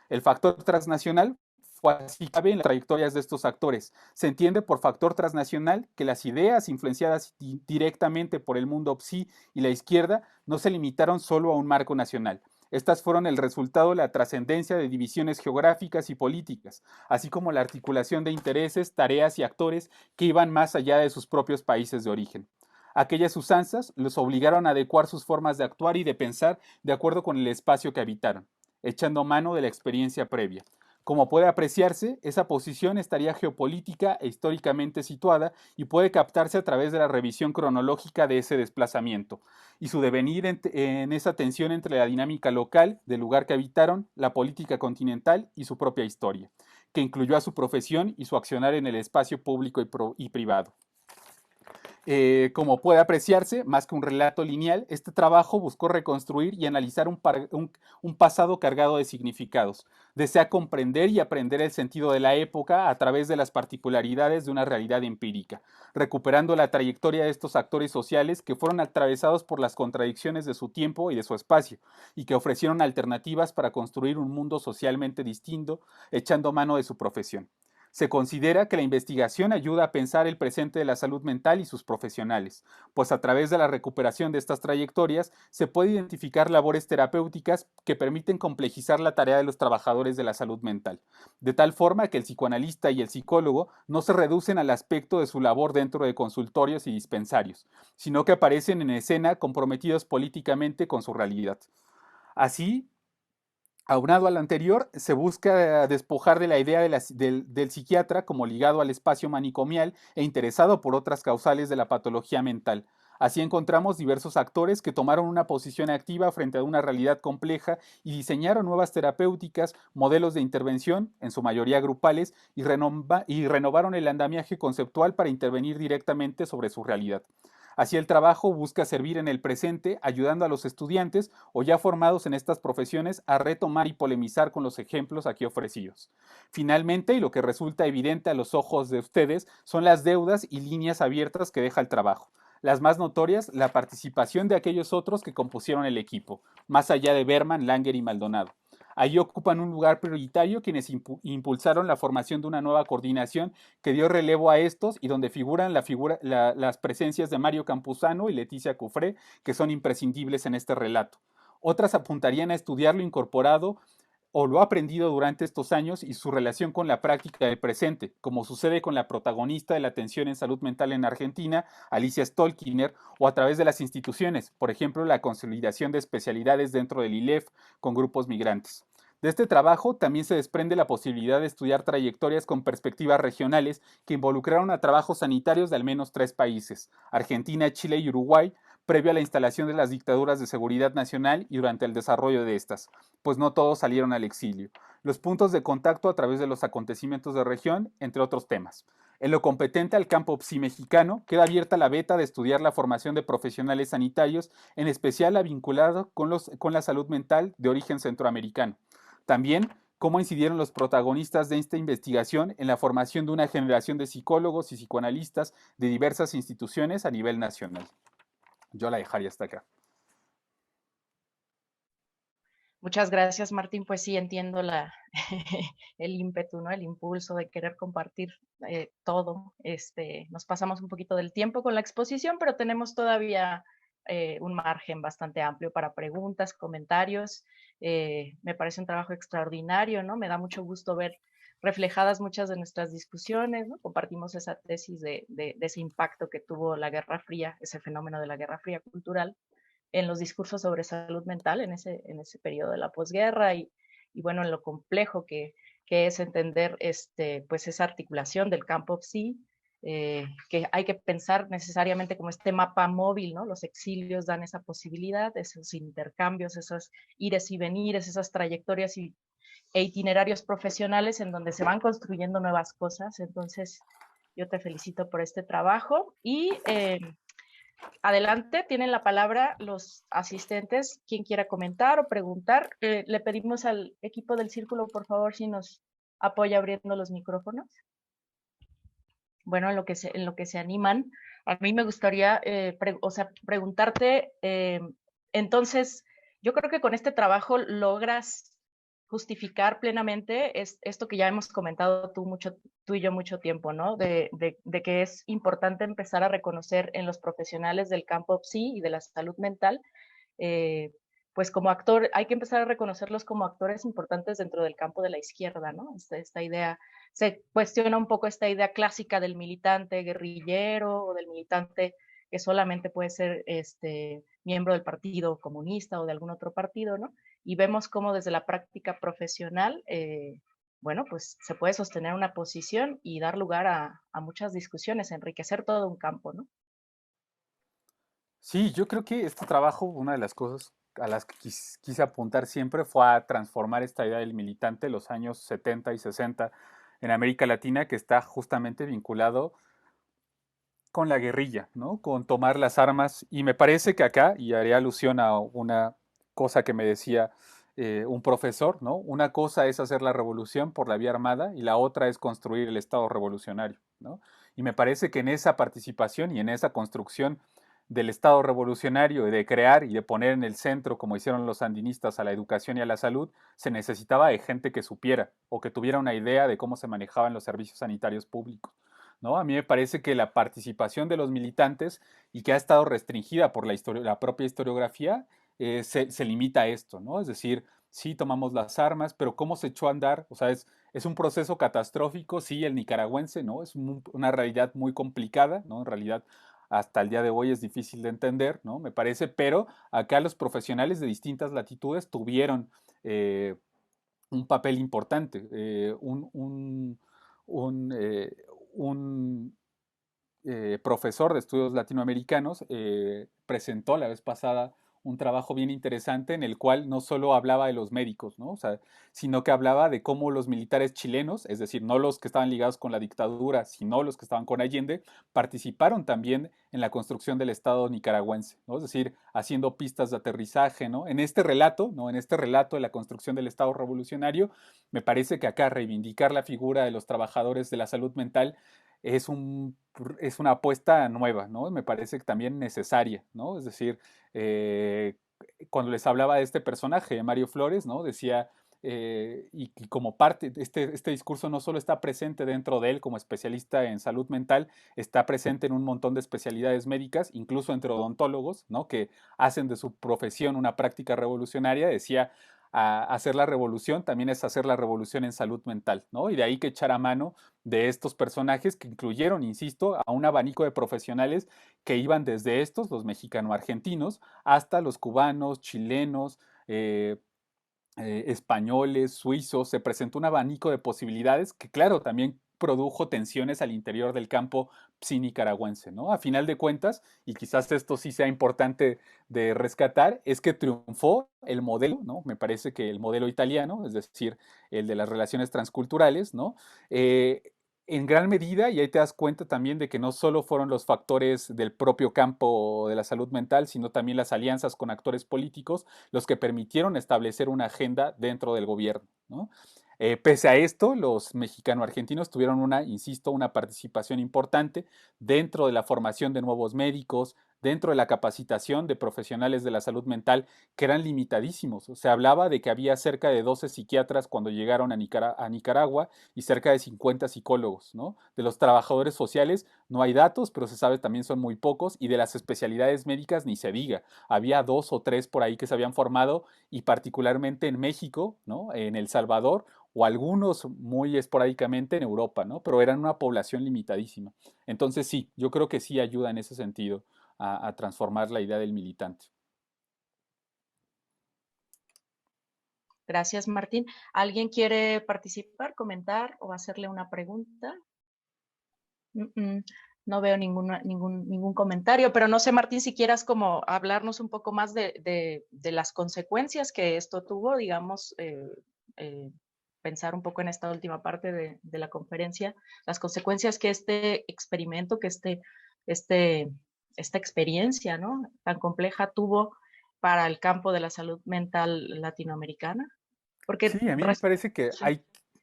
El factor transnacional fue así clave en las trayectorias de estos actores. Se entiende por factor transnacional que las ideas influenciadas directamente por el mundo PSI y la izquierda no se limitaron solo a un marco nacional. Estas fueron el resultado de la trascendencia de divisiones geográficas y políticas, así como la articulación de intereses, tareas y actores que iban más allá de sus propios países de origen. Aquellas usanzas los obligaron a adecuar sus formas de actuar y de pensar de acuerdo con el espacio que habitaron, echando mano de la experiencia previa. Como puede apreciarse, esa posición estaría geopolítica e históricamente situada y puede captarse a través de la revisión cronológica de ese desplazamiento y su devenir en esa tensión entre la dinámica local del lugar que habitaron, la política continental y su propia historia, que incluyó a su profesión y su accionar en el espacio público y privado. Como puede apreciarse, más que un relato lineal, este trabajo buscó reconstruir y analizar un pasado cargado de significados. Desea comprender y aprender el sentido de la época a través de las particularidades de una realidad empírica, recuperando la trayectoria de estos actores sociales que fueron atravesados por las contradicciones de su tiempo y de su espacio, y que ofrecieron alternativas para construir un mundo socialmente distinto, echando mano de su profesión. Se considera que la investigación ayuda a pensar el presente de la salud mental y sus profesionales, pues a través de la recuperación de estas trayectorias se puede identificar labores terapéuticas que permiten complejizar la tarea de los trabajadores de la salud mental, de tal forma que el psicoanalista y el psicólogo no se reducen al aspecto de su labor dentro de consultorios y dispensarios, sino que aparecen en escena comprometidos políticamente con su realidad. Así, aunado al anterior, se busca despojar de la idea del psiquiatra como ligado al espacio manicomial e interesado por otras causales de la patología mental, Así encontramos diversos actores que tomaron una posición activa frente a una realidad compleja y diseñaron nuevas terapéuticas, modelos de intervención, en su mayoría grupales, y renovaron el andamiaje conceptual para intervenir directamente sobre su realidad. Así el trabajo busca servir en el presente, ayudando a los estudiantes o ya formados en estas profesiones a retomar y polemizar con los ejemplos aquí ofrecidos. Finalmente, y lo que resulta evidente a los ojos de ustedes, son las deudas y líneas abiertas que deja el trabajo. Las más notorias, la participación de aquellos otros que compusieron el equipo, más allá de Berman, Langer y Maldonado. Allí ocupan un lugar prioritario quienes impulsaron la formación de una nueva coordinación que dio relevo a estos y donde figuran las presencias de Mario Campuzano y Leticia Cufré, que son imprescindibles en este relato. Otras apuntarían a estudiar lo incorporado o lo aprendido durante estos años y su relación con la práctica del presente, como sucede con la protagonista de la atención en salud mental en Argentina, Alicia Stolkiner, o a través de las instituciones, por ejemplo, la consolidación de especialidades dentro del ILEF con grupos migrantes. De este trabajo también se desprende la posibilidad de estudiar trayectorias con perspectivas regionales que involucraron a trabajos sanitarios de al menos 3 países, Argentina, Chile y Uruguay, previo a la instalación de las dictaduras de seguridad nacional y durante el desarrollo de estas, pues no todos salieron al exilio. Los puntos de contacto a través de los acontecimientos de región, entre otros temas. En lo competente al campo PSI mexicano, queda abierta la beta de estudiar la formación de profesionales sanitarios, en especial la vinculada con la salud mental de origen centroamericano. También cómo incidieron los protagonistas de esta investigación en la formación de una generación de psicólogos y psicoanalistas de diversas instituciones a nivel nacional. Yo la dejaría hasta acá. Muchas gracias, Martín. Pues sí, entiendo el ímpetu, ¿no? El impulso de querer compartir todo. Nos pasamos un poquito del tiempo con la exposición, pero tenemos todavía un margen bastante amplio para preguntas, comentarios. Me parece un trabajo extraordinario, ¿no? Me da mucho gusto ver reflejadas muchas de nuestras discusiones, ¿no? Compartimos esa tesis de ese impacto que tuvo la Guerra Fría, ese fenómeno de la Guerra Fría cultural en los discursos sobre salud mental en ese periodo de la posguerra y bueno, en lo complejo que es entender pues esa articulación del campo PSI, que hay que pensar necesariamente como este mapa móvil, ¿no? Los exilios dan esa posibilidad, esos intercambios, esos ires y venires, esas trayectorias e itinerarios profesionales en donde se van construyendo nuevas cosas. Entonces, yo te felicito por este trabajo y adelante, tienen la palabra los asistentes, quien quiera comentar o preguntar. Le pedimos al equipo del círculo, por favor, si nos apoya abriendo los micrófonos. Bueno, en lo que se animan, a mí me gustaría preguntarte, entonces, yo creo que con este trabajo logras justificar plenamente esto que ya hemos comentado tú y yo mucho tiempo, ¿no? De que es importante empezar a reconocer en los profesionales del campo PSI y de la salud mental, eh, pues como actor, hay que empezar a reconocerlos como actores importantes dentro del campo de la izquierda, ¿no? Esta idea, se cuestiona un poco esta idea clásica del militante guerrillero o del militante que solamente puede ser miembro del Partido Comunista o de algún otro partido, ¿no? Y vemos cómo desde la práctica profesional, bueno, pues se puede sostener una posición y dar lugar a muchas discusiones, enriquecer todo un campo, ¿no? Sí, yo creo que este trabajo, una de las cosas a las que quise apuntar siempre fue a transformar esta idea del militante de los años 70 y 60 en América Latina, que está justamente vinculado con la guerrilla, ¿no? Con tomar las armas. Y me parece que acá, y haré alusión a una cosa que me decía un profesor, ¿no? Una cosa es hacer la revolución por la vía armada y la otra es construir el Estado revolucionario, ¿no? Y me parece que en esa participación y en esa construcción del Estado revolucionario y de crear y de poner en el centro, como hicieron los sandinistas, a la educación y a la salud, se necesitaba de gente que supiera o que tuviera una idea de cómo se manejaban los servicios sanitarios públicos. ¿No? A mí me parece que la participación de los militantes y que ha estado restringida por la propia historiografía se limita a esto, ¿no? Es decir, sí tomamos las armas, pero ¿cómo se echó a andar? O sea, es un proceso catastrófico, sí, el nicaragüense, ¿no? Es una realidad muy complicada, ¿no? En realidad, hasta el día de hoy es difícil de entender, ¿no? Me parece, pero acá los profesionales de distintas latitudes tuvieron un papel importante, un, un, profesor de estudios latinoamericanos, presentó la vez pasada un trabajo bien interesante en el cual no solo hablaba de los médicos, ¿no? O sea, sino que hablaba de cómo los militares chilenos, es decir, no los que estaban ligados con la dictadura, sino los que estaban con Allende, participaron también en la construcción del Estado nicaragüense, ¿no? Es decir, haciendo pistas de aterrizaje, ¿no? En este relato, ¿no? En este relato de la construcción del Estado revolucionario, me parece que acá reivindicar la figura de los trabajadores de la salud mental es, es una apuesta nueva, ¿no? Me parece que también necesaria, ¿no? Es decir, eh, cuando les hablaba de este personaje, Mario Flores, ¿no? Decía, y como parte, este discurso no solo está presente dentro de él como especialista en salud mental, está presente en un montón de especialidades médicas, incluso entre odontólogos, ¿no? Que hacen de su profesión una práctica revolucionaria. Decía, hacer la revolución también es hacer la revolución en salud mental, ¿no? Y de ahí que echar a mano de estos personajes que incluyeron, insisto, a un abanico de profesionales que iban desde estos, los mexicano-argentinos, hasta los cubanos, chilenos, españoles, suizos. Se presentó un abanico de posibilidades que, claro, también produjo tensiones al interior del campo psi-nicaragüense, ¿no? A final de cuentas, y quizás esto sí sea importante de rescatar, es que triunfó el modelo, ¿no? Me parece que el modelo italiano, es decir, el de las relaciones transculturales, ¿no? En gran medida, y ahí te das cuenta también de que no solo fueron los factores del propio campo de la salud mental, sino también las alianzas con actores políticos los que permitieron establecer una agenda dentro del gobierno, ¿no? Pese a esto, los mexicano-argentinos tuvieron una, insisto, una participación importante dentro de la formación de nuevos médicos, dentro de la capacitación de profesionales de la salud mental, que eran limitadísimos. Se hablaba de que había cerca de 12 psiquiatras cuando llegaron a Nicaragua y cerca de 50 psicólogos, ¿no? De los trabajadores sociales no hay datos, pero se sabe también son muy pocos, y de las especialidades médicas ni se diga. Había 2 o 3 por ahí que se habían formado, y particularmente en México, ¿no? En El Salvador, o algunos muy esporádicamente en Europa, ¿no? Pero eran una población limitadísima. Entonces sí, yo creo que sí ayuda en ese sentido a transformar la idea del militante. Gracias, Martín. ¿Alguien quiere participar, comentar o hacerle una pregunta? No veo ningún comentario, pero no sé, Martín, si quieras como hablarnos un poco más de las consecuencias que esto tuvo, digamos, pensar un poco en esta última parte de la conferencia, las consecuencias que este experimento, este, esta experiencia, ¿no? Tan compleja tuvo para el campo de la salud mental latinoamericana. Porque Sí, a mí me parece que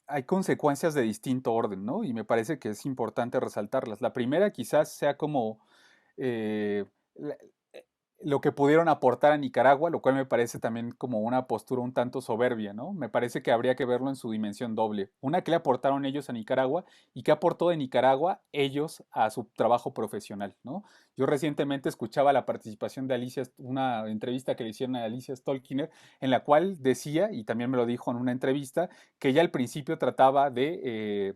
hay consecuencias de distinto orden, ¿no? Y me parece que es importante resaltarlas. La primera quizás sea como eh, la- eh, lo que pudieron aportar a Nicaragua, lo cual me parece también como una postura un tanto soberbia, ¿no? Me parece que habría que verlo en su dimensión doble. Una, que le aportaron ellos a Nicaragua, y qué aportó de Nicaragua ellos a su trabajo profesional, ¿no? Yo recientemente escuchaba la participación de Alicia, una entrevista que le hicieron a Alicia Stolkiner, en la cual decía, y también me lo dijo en una entrevista, que ella al principio trataba de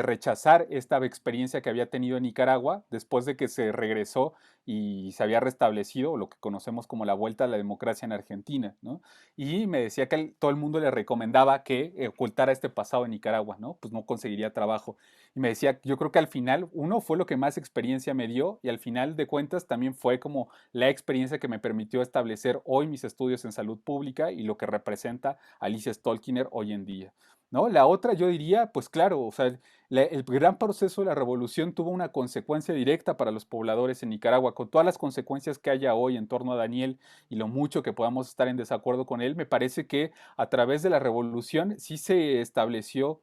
rechazar esta experiencia que había tenido en Nicaragua después de que se regresó y se había restablecido lo que conocemos como la vuelta a la democracia en Argentina, ¿no? Y me decía que todo el mundo le recomendaba que ocultara este pasado en Nicaragua, ¿no? Pues no conseguiría trabajo. Y me decía, yo creo que al final, uno, fue lo que más experiencia me dio, y al final de cuentas también fue como la experiencia que me permitió establecer hoy mis estudios en salud pública y lo que representa Alicia Stolkiner hoy en día, ¿no? La otra, yo diría, pues claro, o sea, el gran proceso de la revolución tuvo una consecuencia directa para los pobladores en Nicaragua, con todas las consecuencias que haya hoy en torno a Daniel y lo mucho que podamos estar en desacuerdo con él. Me parece que a través de la revolución sí se estableció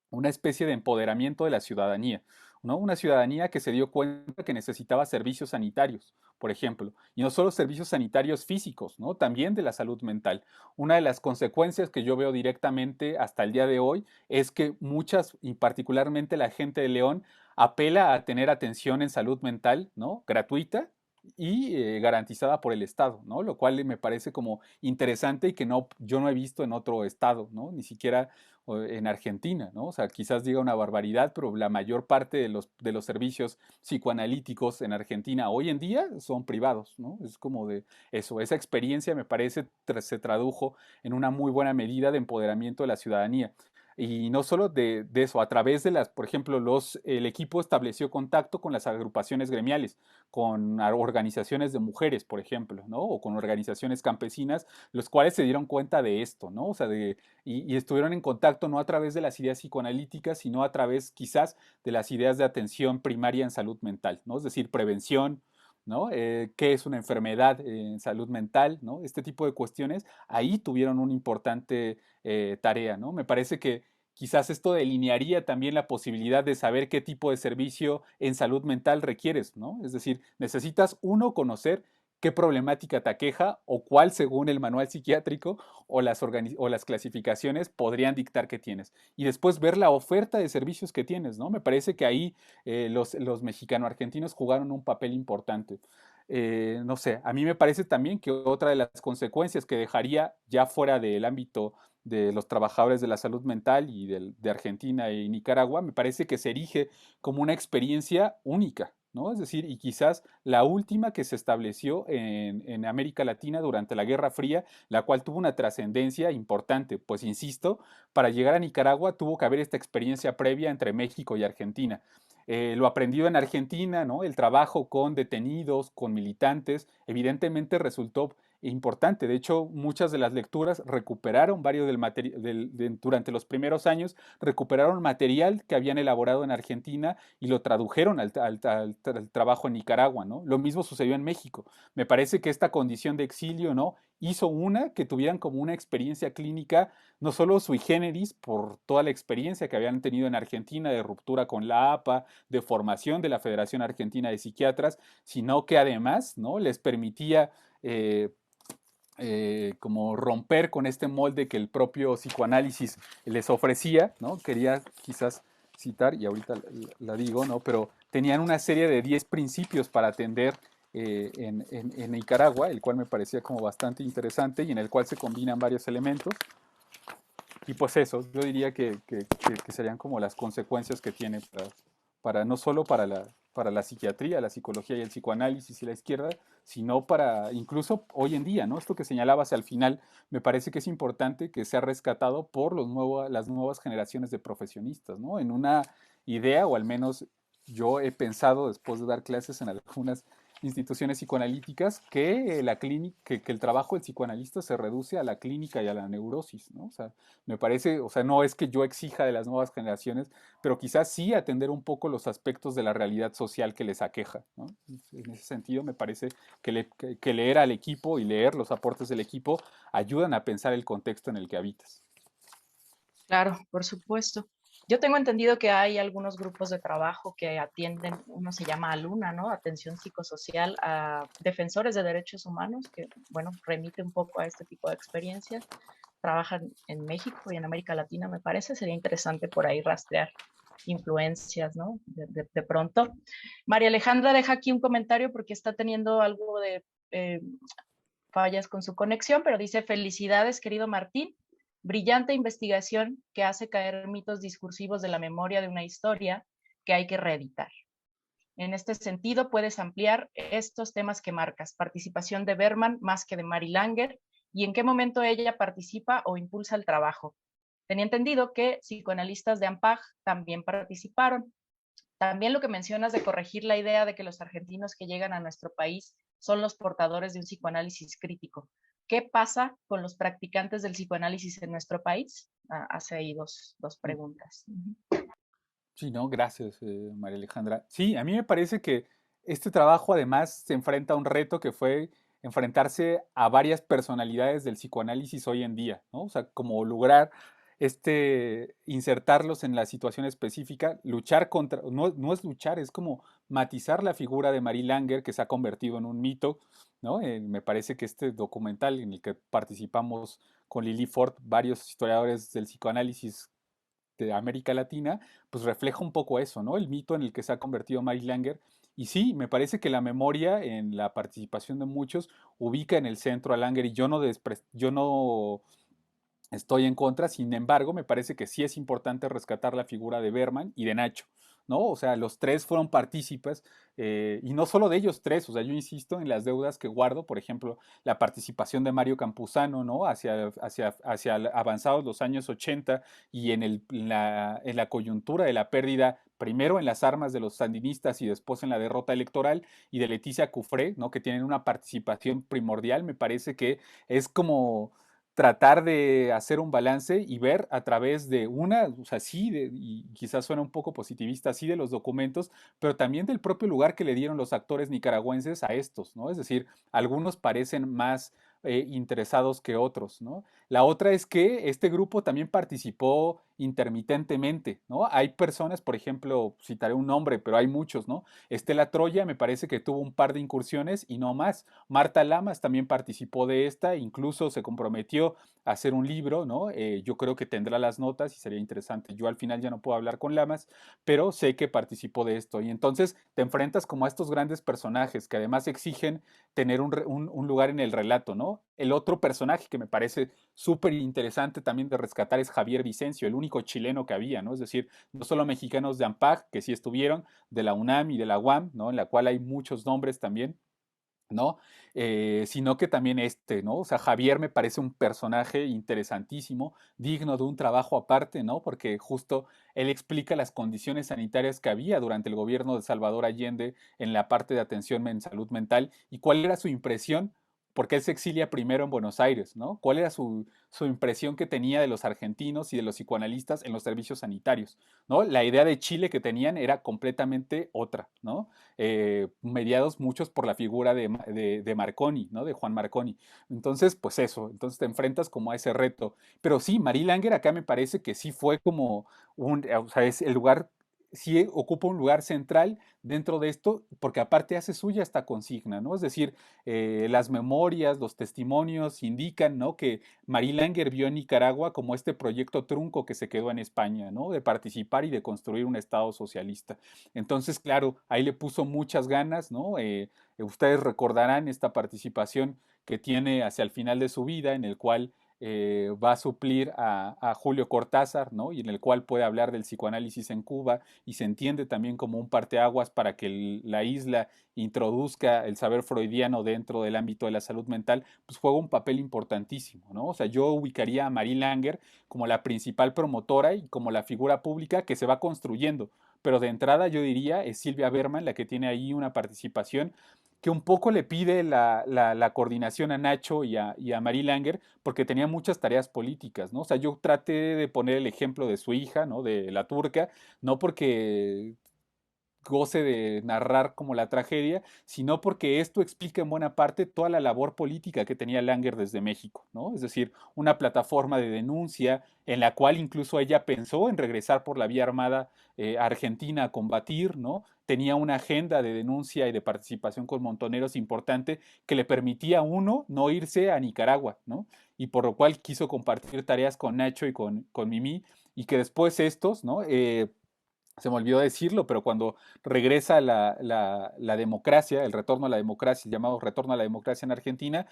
una especie de empoderamiento de la ciudadanía, ¿no? Una ciudadanía que se dio cuenta que necesitaba servicios sanitarios, por ejemplo, y no solo servicios sanitarios físicos, ¿no? También de la salud mental. Una de las consecuencias que yo veo directamente hasta el día de hoy es que muchas, y particularmente la gente de León, apela a tener atención en salud mental, ¿no? Gratuita y garantizada por el Estado, ¿no? Lo cual me parece como interesante y que no, yo no he visto en otro estado, ¿no? Ni siquiera en Argentina, ¿no? O sea, quizás diga una barbaridad, pero la mayor parte de los servicios psicoanalíticos en Argentina hoy en día son privados, ¿no? Es como de eso. Esa experiencia me parece se tradujo en una muy buena medida de empoderamiento de la ciudadanía. Y no solo de eso, a través de por ejemplo, el equipo estableció contacto con las agrupaciones gremiales, con organizaciones de mujeres, por ejemplo, ¿no? O con organizaciones campesinas, los cuales se dieron cuenta de esto, ¿no? O sea, y estuvieron en contacto no a través de las ideas psicoanalíticas, sino a través quizás de las ideas de atención primaria en salud mental, ¿no? Es decir, prevención, ¿no? ¿Qué es una enfermedad en salud mental? ¿No? Este tipo de cuestiones, ahí tuvieron una importante tarea, ¿no? Me parece que quizás esto delinearía también la posibilidad de saber qué tipo de servicio en salud mental requieres, ¿no? Es decir, necesitas uno conocer qué problemática te aqueja o cuál, según el manual psiquiátrico o las clasificaciones, podrían dictar que tienes. Y después ver la oferta de servicios que tienes, ¿no? Me parece que ahí los mexicano-argentinos jugaron un papel importante. No sé, a mí me parece también que otra de las consecuencias que dejaría ya fuera del ámbito de los trabajadores de la salud mental y de Argentina y Nicaragua, me parece que se erige como una experiencia única, ¿no? Es decir, y quizás la última que se estableció en América Latina durante la Guerra Fría, la cual tuvo una trascendencia importante, pues insisto, para llegar a Nicaragua tuvo que haber esta experiencia previa entre México y Argentina. Lo aprendido en Argentina, ¿no? El trabajo con detenidos, con militantes, evidentemente resultó importante. De hecho, muchas de las lecturas recuperaron varios del material durante los primeros años, recuperaron material que habían elaborado en Argentina y lo tradujeron al trabajo en Nicaragua, ¿no? Lo mismo sucedió en México. Me parece que esta condición de exilio, ¿no? Hizo que tuvieran como una experiencia clínica, no solo sui generis, por toda la experiencia que habían tenido en Argentina de ruptura con la APA, de formación de la Federación Argentina de Psiquiatras, sino que además, ¿no? Les permitía como romper con este molde que el propio psicoanálisis les ofrecía, ¿no? Quería quizás citar, y ahorita la digo, ¿no? Pero tenían una serie de 10 principios para atender en Nicaragua, el cual me parecía como bastante interesante y en el cual se combinan varios elementos. Y pues eso, yo diría que serían como las consecuencias que tiene no solo para la psiquiatría, la psicología y el psicoanálisis y la izquierda, sino para incluso hoy en día, ¿no? Esto que señalabas al final, me parece que es importante que sea rescatado por las nuevas generaciones de profesionistas, ¿no? En una idea, o al menos yo he pensado después de dar clases en algunas instituciones psicoanalíticas que el trabajo del psicoanalista se reduce a la clínica y a la neurosis, ¿no? O sea, me parece, o sea, no es que yo exija de las nuevas generaciones, pero quizás sí atender un poco los aspectos de la realidad social que les aqueja, ¿no? En ese sentido, me parece que leer al equipo y leer los aportes del equipo ayudan a pensar el contexto en el que habitas. Claro, por supuesto. Yo tengo entendido que hay algunos grupos de trabajo que atienden, uno se llama ALUNA, ¿no? Atención psicosocial a defensores de derechos humanos, que, bueno, remite un poco a este tipo de experiencias. Trabajan en México y en América Latina, me parece. Sería interesante por ahí rastrear influencias, ¿no? De pronto. María Alejandra deja aquí un comentario porque está teniendo algo de fallas con su conexión, pero dice: felicidades, querido Martín. Brillante investigación que hace caer mitos discursivos de la memoria de una historia que hay que reeditar. En este sentido, puedes ampliar estos temas que marcas: participación de Berman más que de Mary Langer, y en qué momento ella participa o impulsa el trabajo. Tenía entendido que psicoanalistas de AMPAG también participaron. También lo que mencionas de corregir la idea de que los argentinos que llegan a nuestro país son los portadores de un psicoanálisis crítico. ¿Qué pasa con los practicantes del psicoanálisis en nuestro país? Hace ahí dos preguntas. Sí, no, gracias, María Alejandra. Sí, a mí me parece que este trabajo además se enfrenta a un reto que fue enfrentarse a varias personalidades del psicoanálisis hoy en día, ¿no? O sea, como lograr insertarlos en la situación específica, luchar contra, no, no es luchar, es como matizar la figura de Marie Langer que se ha convertido en un mito, ¿no? Me parece que este documental en el que participamos con Lily Ford, varios historiadores del psicoanálisis de América Latina, pues refleja un poco eso, ¿no? El mito en el que se ha convertido Mary Langer. Y sí, me parece que la memoria en la participación de muchos ubica en el centro a Langer y yo no estoy en contra, sin embargo, me parece que sí es importante rescatar la figura de Berman y de Nacho, ¿no? O sea, los tres fueron partícipes y no solo de ellos tres, o sea, yo insisto en las deudas que guardo, por ejemplo, la participación de Mario Campuzano, ¿no? Hacia avanzados los años 80 y en la coyuntura de la pérdida, primero en las armas de los sandinistas y después en la derrota electoral, y de Leticia Cufré, ¿no? Que tienen una participación primordial, me parece que es como tratar de hacer un balance y ver a través de o sea, sí, y quizás suena un poco positivista, sí de los documentos, pero también del propio lugar que le dieron los actores nicaragüenses a estos, ¿no? Es decir, algunos parecen más interesados que otros, ¿no? La otra es que este grupo también participó intermitentemente, ¿no? Hay personas, por ejemplo, citaré un nombre, pero hay muchos, ¿no? Estela Troya me parece que tuvo un par de incursiones y no más. Marta Lamas también participó de esta, incluso se comprometió a hacer un libro, ¿no? Yo creo que tendrá las notas y sería interesante. Yo al final ya no puedo hablar con Lamas, pero sé que participó de esto. Y entonces te enfrentas como a estos grandes personajes que además exigen tener un lugar en el relato, ¿no? El otro personaje que me parece súper interesante también de rescatar es Javier Vicencio, el único chileno que había, ¿no? Es decir, no solo mexicanos de AMPAC, que sí estuvieron, de la UNAM y de la UAM, ¿no? En la cual hay muchos nombres también, ¿no? Sino que también ¿no? O sea, Javier me parece un personaje interesantísimo, digno de un trabajo aparte, ¿no? Porque justo él explica las condiciones sanitarias que había durante el gobierno de Salvador Allende en la parte de atención en salud mental y cuál era su impresión, porque él se exilia primero en Buenos Aires, ¿no? ¿Cuál era su impresión que tenía de los argentinos y de los psicoanalistas en los servicios sanitarios, ¿no? La idea de Chile que tenían era completamente otra, ¿no? Mediados muchos por la figura de Marconi, ¿no? De Juan Marconi. Entonces, pues eso, entonces te enfrentas como a ese reto. Pero sí, Marie Langer acá me parece que sí fue como o sea, es el lugar, sí ocupa un lugar central dentro de esto, porque aparte hace suya esta consigna, ¿no? Es decir, las memorias, los testimonios indican, ¿no? Que Marie Langer vio en Nicaragua como este proyecto trunco que se quedó en España, ¿no? De participar y de construir un Estado socialista. Entonces, claro, ahí le puso muchas ganas, ¿no? Ustedes recordarán esta participación que tiene hacia el final de su vida, en el cual va a suplir a Julio Cortázar, ¿no? Y en el cual puede hablar del psicoanálisis en Cuba y se entiende también como un parteaguas para que la isla introduzca el saber freudiano dentro del ámbito de la salud mental, pues juega un papel importantísimo, ¿no? O sea, yo ubicaría a Marie Langer como la principal promotora y como la figura pública que se va construyendo, pero de entrada yo diría es Silvia Berman la que tiene ahí una participación que un poco le pide la coordinación a Nacho y a Marie Langer, porque tenía muchas tareas políticas, ¿no? O sea, yo traté de poner el ejemplo de su hija, ¿no? De la turca, no porque goce de narrar como la tragedia, sino porque esto explica en buena parte toda la labor política que tenía Langer desde México, ¿no? Es decir, una plataforma de denuncia en la cual incluso ella pensó en regresar por la vía armada a Argentina a combatir, ¿no? Tenía una agenda de denuncia y de participación con montoneros importante que le permitía a uno no irse a Nicaragua, ¿no? Y por lo cual quiso compartir tareas con Nacho y con Mimi, y que después estos, ¿no? Se me olvidó decirlo, pero cuando regresa la democracia, el retorno a la democracia, el llamado retorno a la democracia en Argentina,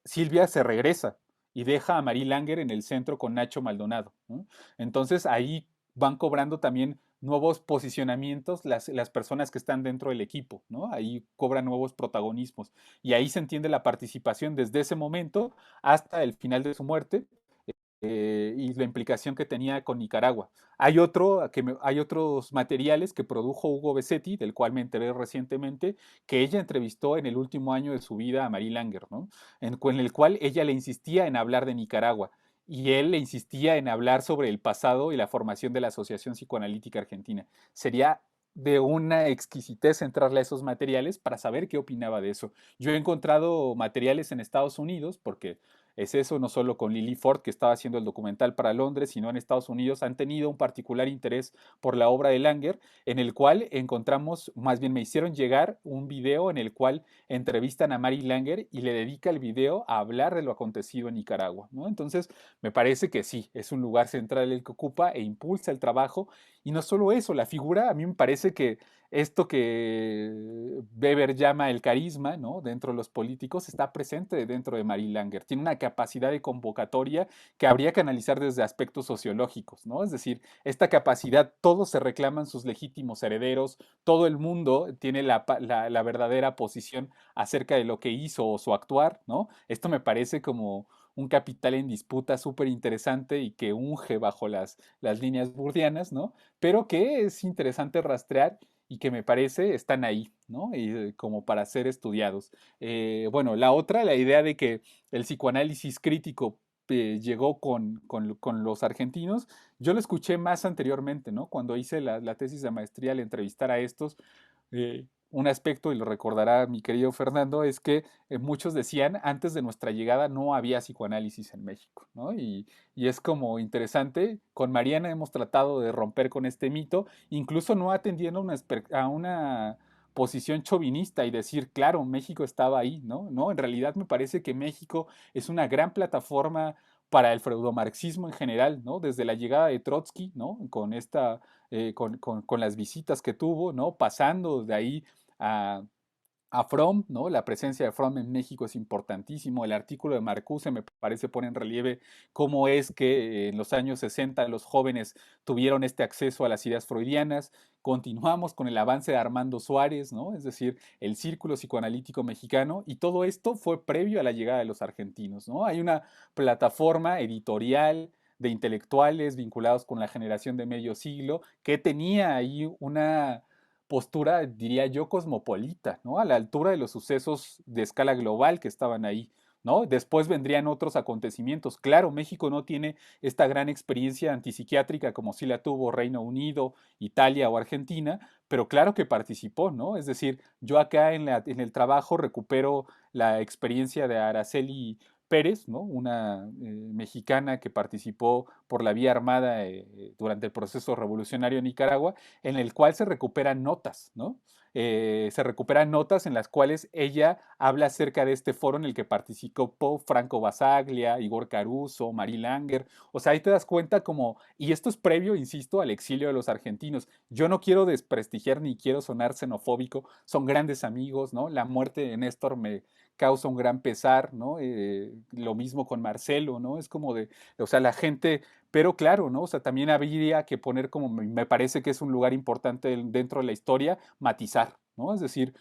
Silvia se regresa y deja a Marie Langer en el centro con Nacho Maldonado, ¿no? Entonces ahí van cobrando también nuevos posicionamientos las personas que están dentro del equipo, ¿no? Ahí cobran nuevos protagonismos y ahí se entiende la participación desde ese momento hasta el final de su muerte, y la implicación que tenía con Nicaragua. Hay otros materiales que produjo Hugo Besetti, del cual me enteré recientemente, que ella entrevistó en el último año de su vida a Marie Langer, ¿no? En el cual ella le insistía en hablar de Nicaragua y él le insistía en hablar sobre el pasado y la formación de la Asociación Psicoanalítica Argentina. Sería de una exquisitez entrarle a esos materiales para saber qué opinaba de eso. Yo he encontrado materiales en Estados Unidos, porque es eso, no solo con Lily Ford, que estaba haciendo el documental para Londres, sino en Estados Unidos, han tenido un particular interés por la obra de Langer, en el cual encontramos, más bien me hicieron llegar un video en el cual entrevistan a Mary Langer y le dedica el video a hablar de lo acontecido en Nicaragua, ¿no? Entonces, me parece que sí, es un lugar central el que ocupa e impulsa el trabajo, y no solo eso, la figura, a mí me parece que esto que Weber llama el carisma, ¿no? Dentro de los políticos está presente dentro de Marie Langer. Tiene una capacidad de convocatoria que habría que analizar desde aspectos sociológicos, ¿no? Es decir, esta capacidad, todos se reclaman sus legítimos herederos, todo el mundo tiene la verdadera posición acerca de lo que hizo o su actuar, ¿no? Esto me parece como un capital en disputa súper interesante y que unge bajo las líneas burdianas, ¿no? Pero que es interesante rastrear y que me parece están ahí, ¿no? Y como para ser estudiados. Bueno, la otra, la idea de que el psicoanálisis crítico llegó con los argentinos, yo lo escuché más anteriormente, ¿no? Cuando hice la tesis de maestría al entrevistar a estos, un aspecto, y lo recordará mi querido Fernando, es que muchos decían, antes de nuestra llegada no había psicoanálisis en México, ¿no? Y es como interesante, con Mariana hemos tratado de romper con este mito, incluso no atendiendo a una posición chauvinista y decir, claro, México estaba ahí, ¿no? No, en realidad me parece que México es una gran plataforma para el freudomarxismo en general, ¿no? Desde la llegada de Trotsky, ¿no? Con las visitas que tuvo, ¿no? Pasando de ahí a, a Fromm, ¿no? La presencia de Fromm en México es importantísimo. El artículo de Marcuse me parece pone en relieve cómo es que en los años 60 los jóvenes tuvieron este acceso a las ideas freudianas. Continuamos con el avance de Armando Suárez, ¿no? Es decir, el círculo psicoanalítico mexicano, y todo esto fue previo a la llegada de los argentinos, ¿no? Hay una plataforma editorial de intelectuales vinculados con la generación de medio siglo que tenía ahí una postura, diría yo, cosmopolita, ¿no? A la altura de los sucesos de escala global que estaban ahí, ¿no? Después vendrían otros acontecimientos. Claro, México no tiene esta gran experiencia antipsiquiátrica como sí la tuvo Reino Unido, Italia o Argentina, pero claro que participó, ¿no? Es decir, yo acá en el trabajo recupero la experiencia de Araceli Pérez, ¿no? Una mexicana que participó por la vía armada durante el proceso revolucionario en Nicaragua, en el cual se recuperan notas, ¿no? Se recuperan notas en las cuales ella habla acerca de este foro en el que participó Franco Basaglia, Igor Caruso, Marie Langer. O sea, ahí te das cuenta como, y esto es previo, insisto, al exilio de los argentinos. Yo no quiero desprestigiar ni quiero sonar xenofóbico, son grandes amigos, ¿no? La muerte de Néstor me causa un gran pesar, ¿no? Lo mismo con Marcelo, ¿no? Es como de, o sea, la gente, pero claro, ¿no? O sea, también habría que poner como, me parece que es un lugar importante dentro de la historia, matizar, ¿no? Es decir,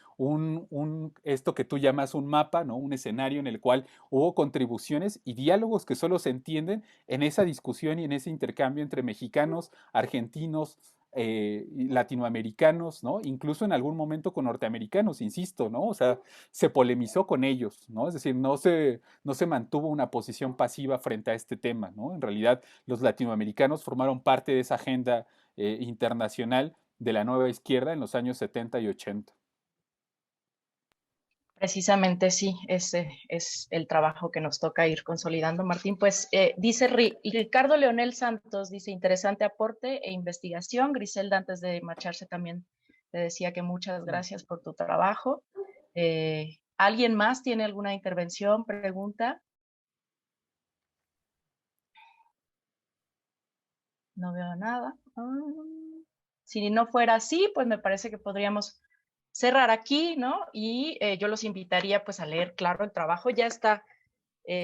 esto que tú llamas un mapa, ¿no? Un escenario en el cual hubo contribuciones y diálogos que solo se entienden en esa discusión y en ese intercambio entre mexicanos, argentinos, latinoamericanos, ¿no? Incluso en algún momento con norteamericanos, insisto, ¿no? O sea, se polemizó con ellos, ¿no? Es decir, no se mantuvo una posición pasiva frente a este tema, ¿no? En realidad, los latinoamericanos formaron parte de esa agenda internacional de la nueva izquierda en los años 70 y 80. Precisamente sí, ese es el trabajo que nos toca ir consolidando, Martín. Pues dice Ricardo Leonel Santos, dice, interesante aporte e investigación. Griselda, antes de marcharse, también te decía que muchas gracias por tu trabajo. ¿Alguien más tiene alguna intervención, pregunta? No veo nada. Si no fuera así, pues me parece que podríamos cerrar aquí, ¿no? Y yo los invitaría pues a leer, claro, el trabajo ya está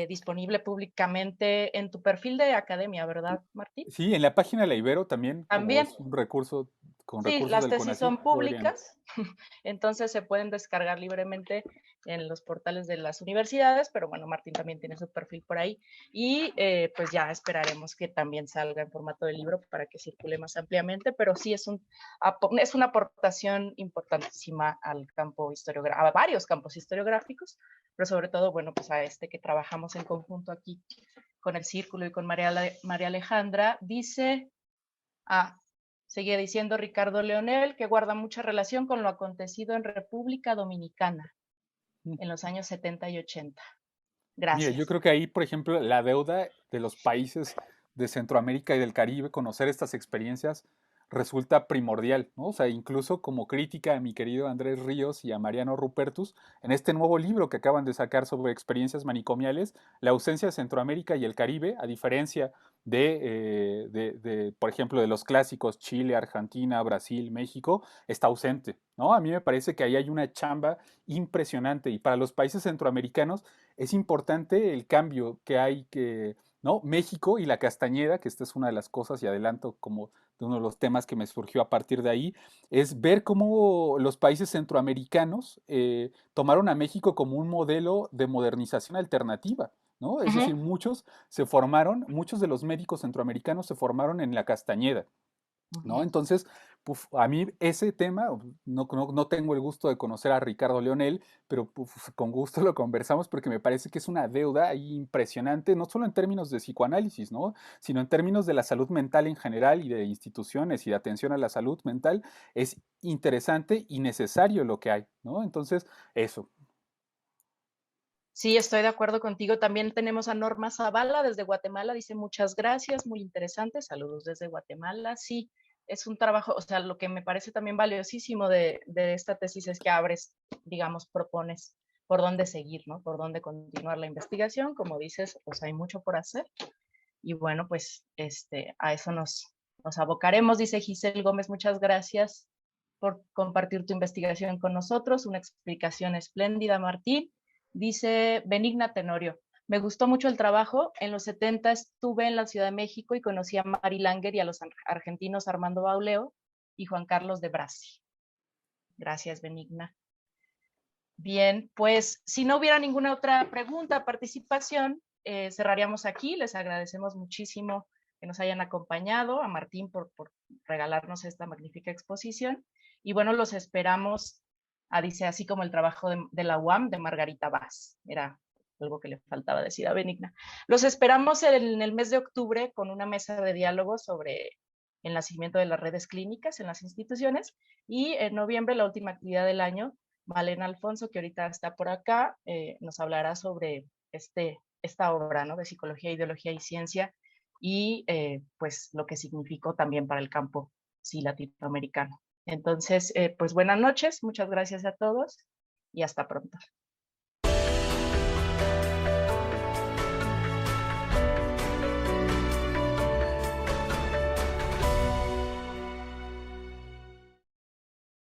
disponible públicamente en tu perfil de academia, ¿verdad, Martín? Sí, en la página de la Ibero también, como También. es un recurso con Sí, recursos las del tesis CONACYT, son podrían. públicas, entonces se pueden descargar libremente en los portales de las universidades, pero bueno, Martín también tiene su perfil por ahí y pues ya esperaremos que también salga en formato de libro para que circule más ampliamente, pero sí es una aportación importantísima al campo historiográfico, a varios campos historiográficos, pero sobre todo, bueno, pues a este que trabajamos en conjunto aquí con el Círculo y con María Alejandra. Dice... Seguía diciendo Ricardo Leonel que guarda mucha relación con lo acontecido en República Dominicana en los años 70 y 80. Mire, yo Gracias. creo que ahí, por ejemplo, la deuda de los países de Centroamérica y del Caribe, conocer estas experiencias, resulta primordial, ¿no? O sea, incluso como crítica a mi querido Andrés Ríos y a Mariano Rupertus, en este nuevo libro que acaban de sacar sobre experiencias manicomiales, la ausencia de Centroamérica y el Caribe, a diferencia por ejemplo, de los clásicos Chile, Argentina, Brasil, México, está ausente, ¿no? A mí me parece que ahí hay una chamba impresionante y para los países centroamericanos es importante el cambio que hay que, ¿no? México y la Castañeda, que esta es una de las cosas y adelanto como de uno de los temas que me surgió a partir de ahí, es ver cómo los países centroamericanos tomaron a México como un modelo de modernización alternativa, ¿no? Es decir, Ujú. muchos de los médicos centroamericanos se formaron en la Castañeda, ¿no? Ujú. Entonces, puf, a mí ese tema, no tengo el gusto de conocer a Ricardo Leonel, pero puf, con gusto lo conversamos porque me parece que es una deuda ahí impresionante, no solo en términos de psicoanálisis, ¿no? Sino en términos de la salud mental en general y de instituciones y de atención a la salud mental, es interesante y necesario lo que hay, ¿no? Entonces, eso. Sí, estoy de acuerdo contigo. También tenemos a Norma Zavala desde Guatemala. Dice, muchas gracias, muy interesante. Saludos desde Guatemala. Sí, es un trabajo, o sea, lo que me parece también valiosísimo de esta tesis es que abres, digamos, propones por dónde seguir, ¿no? Por dónde continuar la investigación. Como dices, pues hay mucho por hacer. Y bueno, pues a eso nos abocaremos. Dice Giselle Gómez, muchas gracias por compartir tu investigación con nosotros. Una explicación espléndida, Martín. Dice Benigna Tenorio, me gustó mucho el trabajo. En los 70 estuve en la Ciudad de México y conocí a Mari Langer y a los argentinos Armando Bauleo y Juan Carlos de Brasi. Gracias, Benigna. Bien, pues si no hubiera ninguna otra pregunta, participación, cerraríamos aquí. Les agradecemos muchísimo que nos hayan acompañado, a Martín por regalarnos esta magnífica exposición. Y bueno, los esperamos, dice así como el trabajo de la UAM de Margarita Vaz. Era algo que le faltaba decir a Benigna. Los esperamos en el mes de octubre con una mesa de diálogo sobre el nacimiento de las redes clínicas en las instituciones y en noviembre, la última actividad del año, Malena Alfonso, que ahorita está por acá, nos hablará sobre esta obra, ¿no? De psicología, ideología y ciencia y pues lo que significó también para el campo sí, latinoamericano. Entonces, pues buenas noches, muchas gracias a todos y hasta pronto.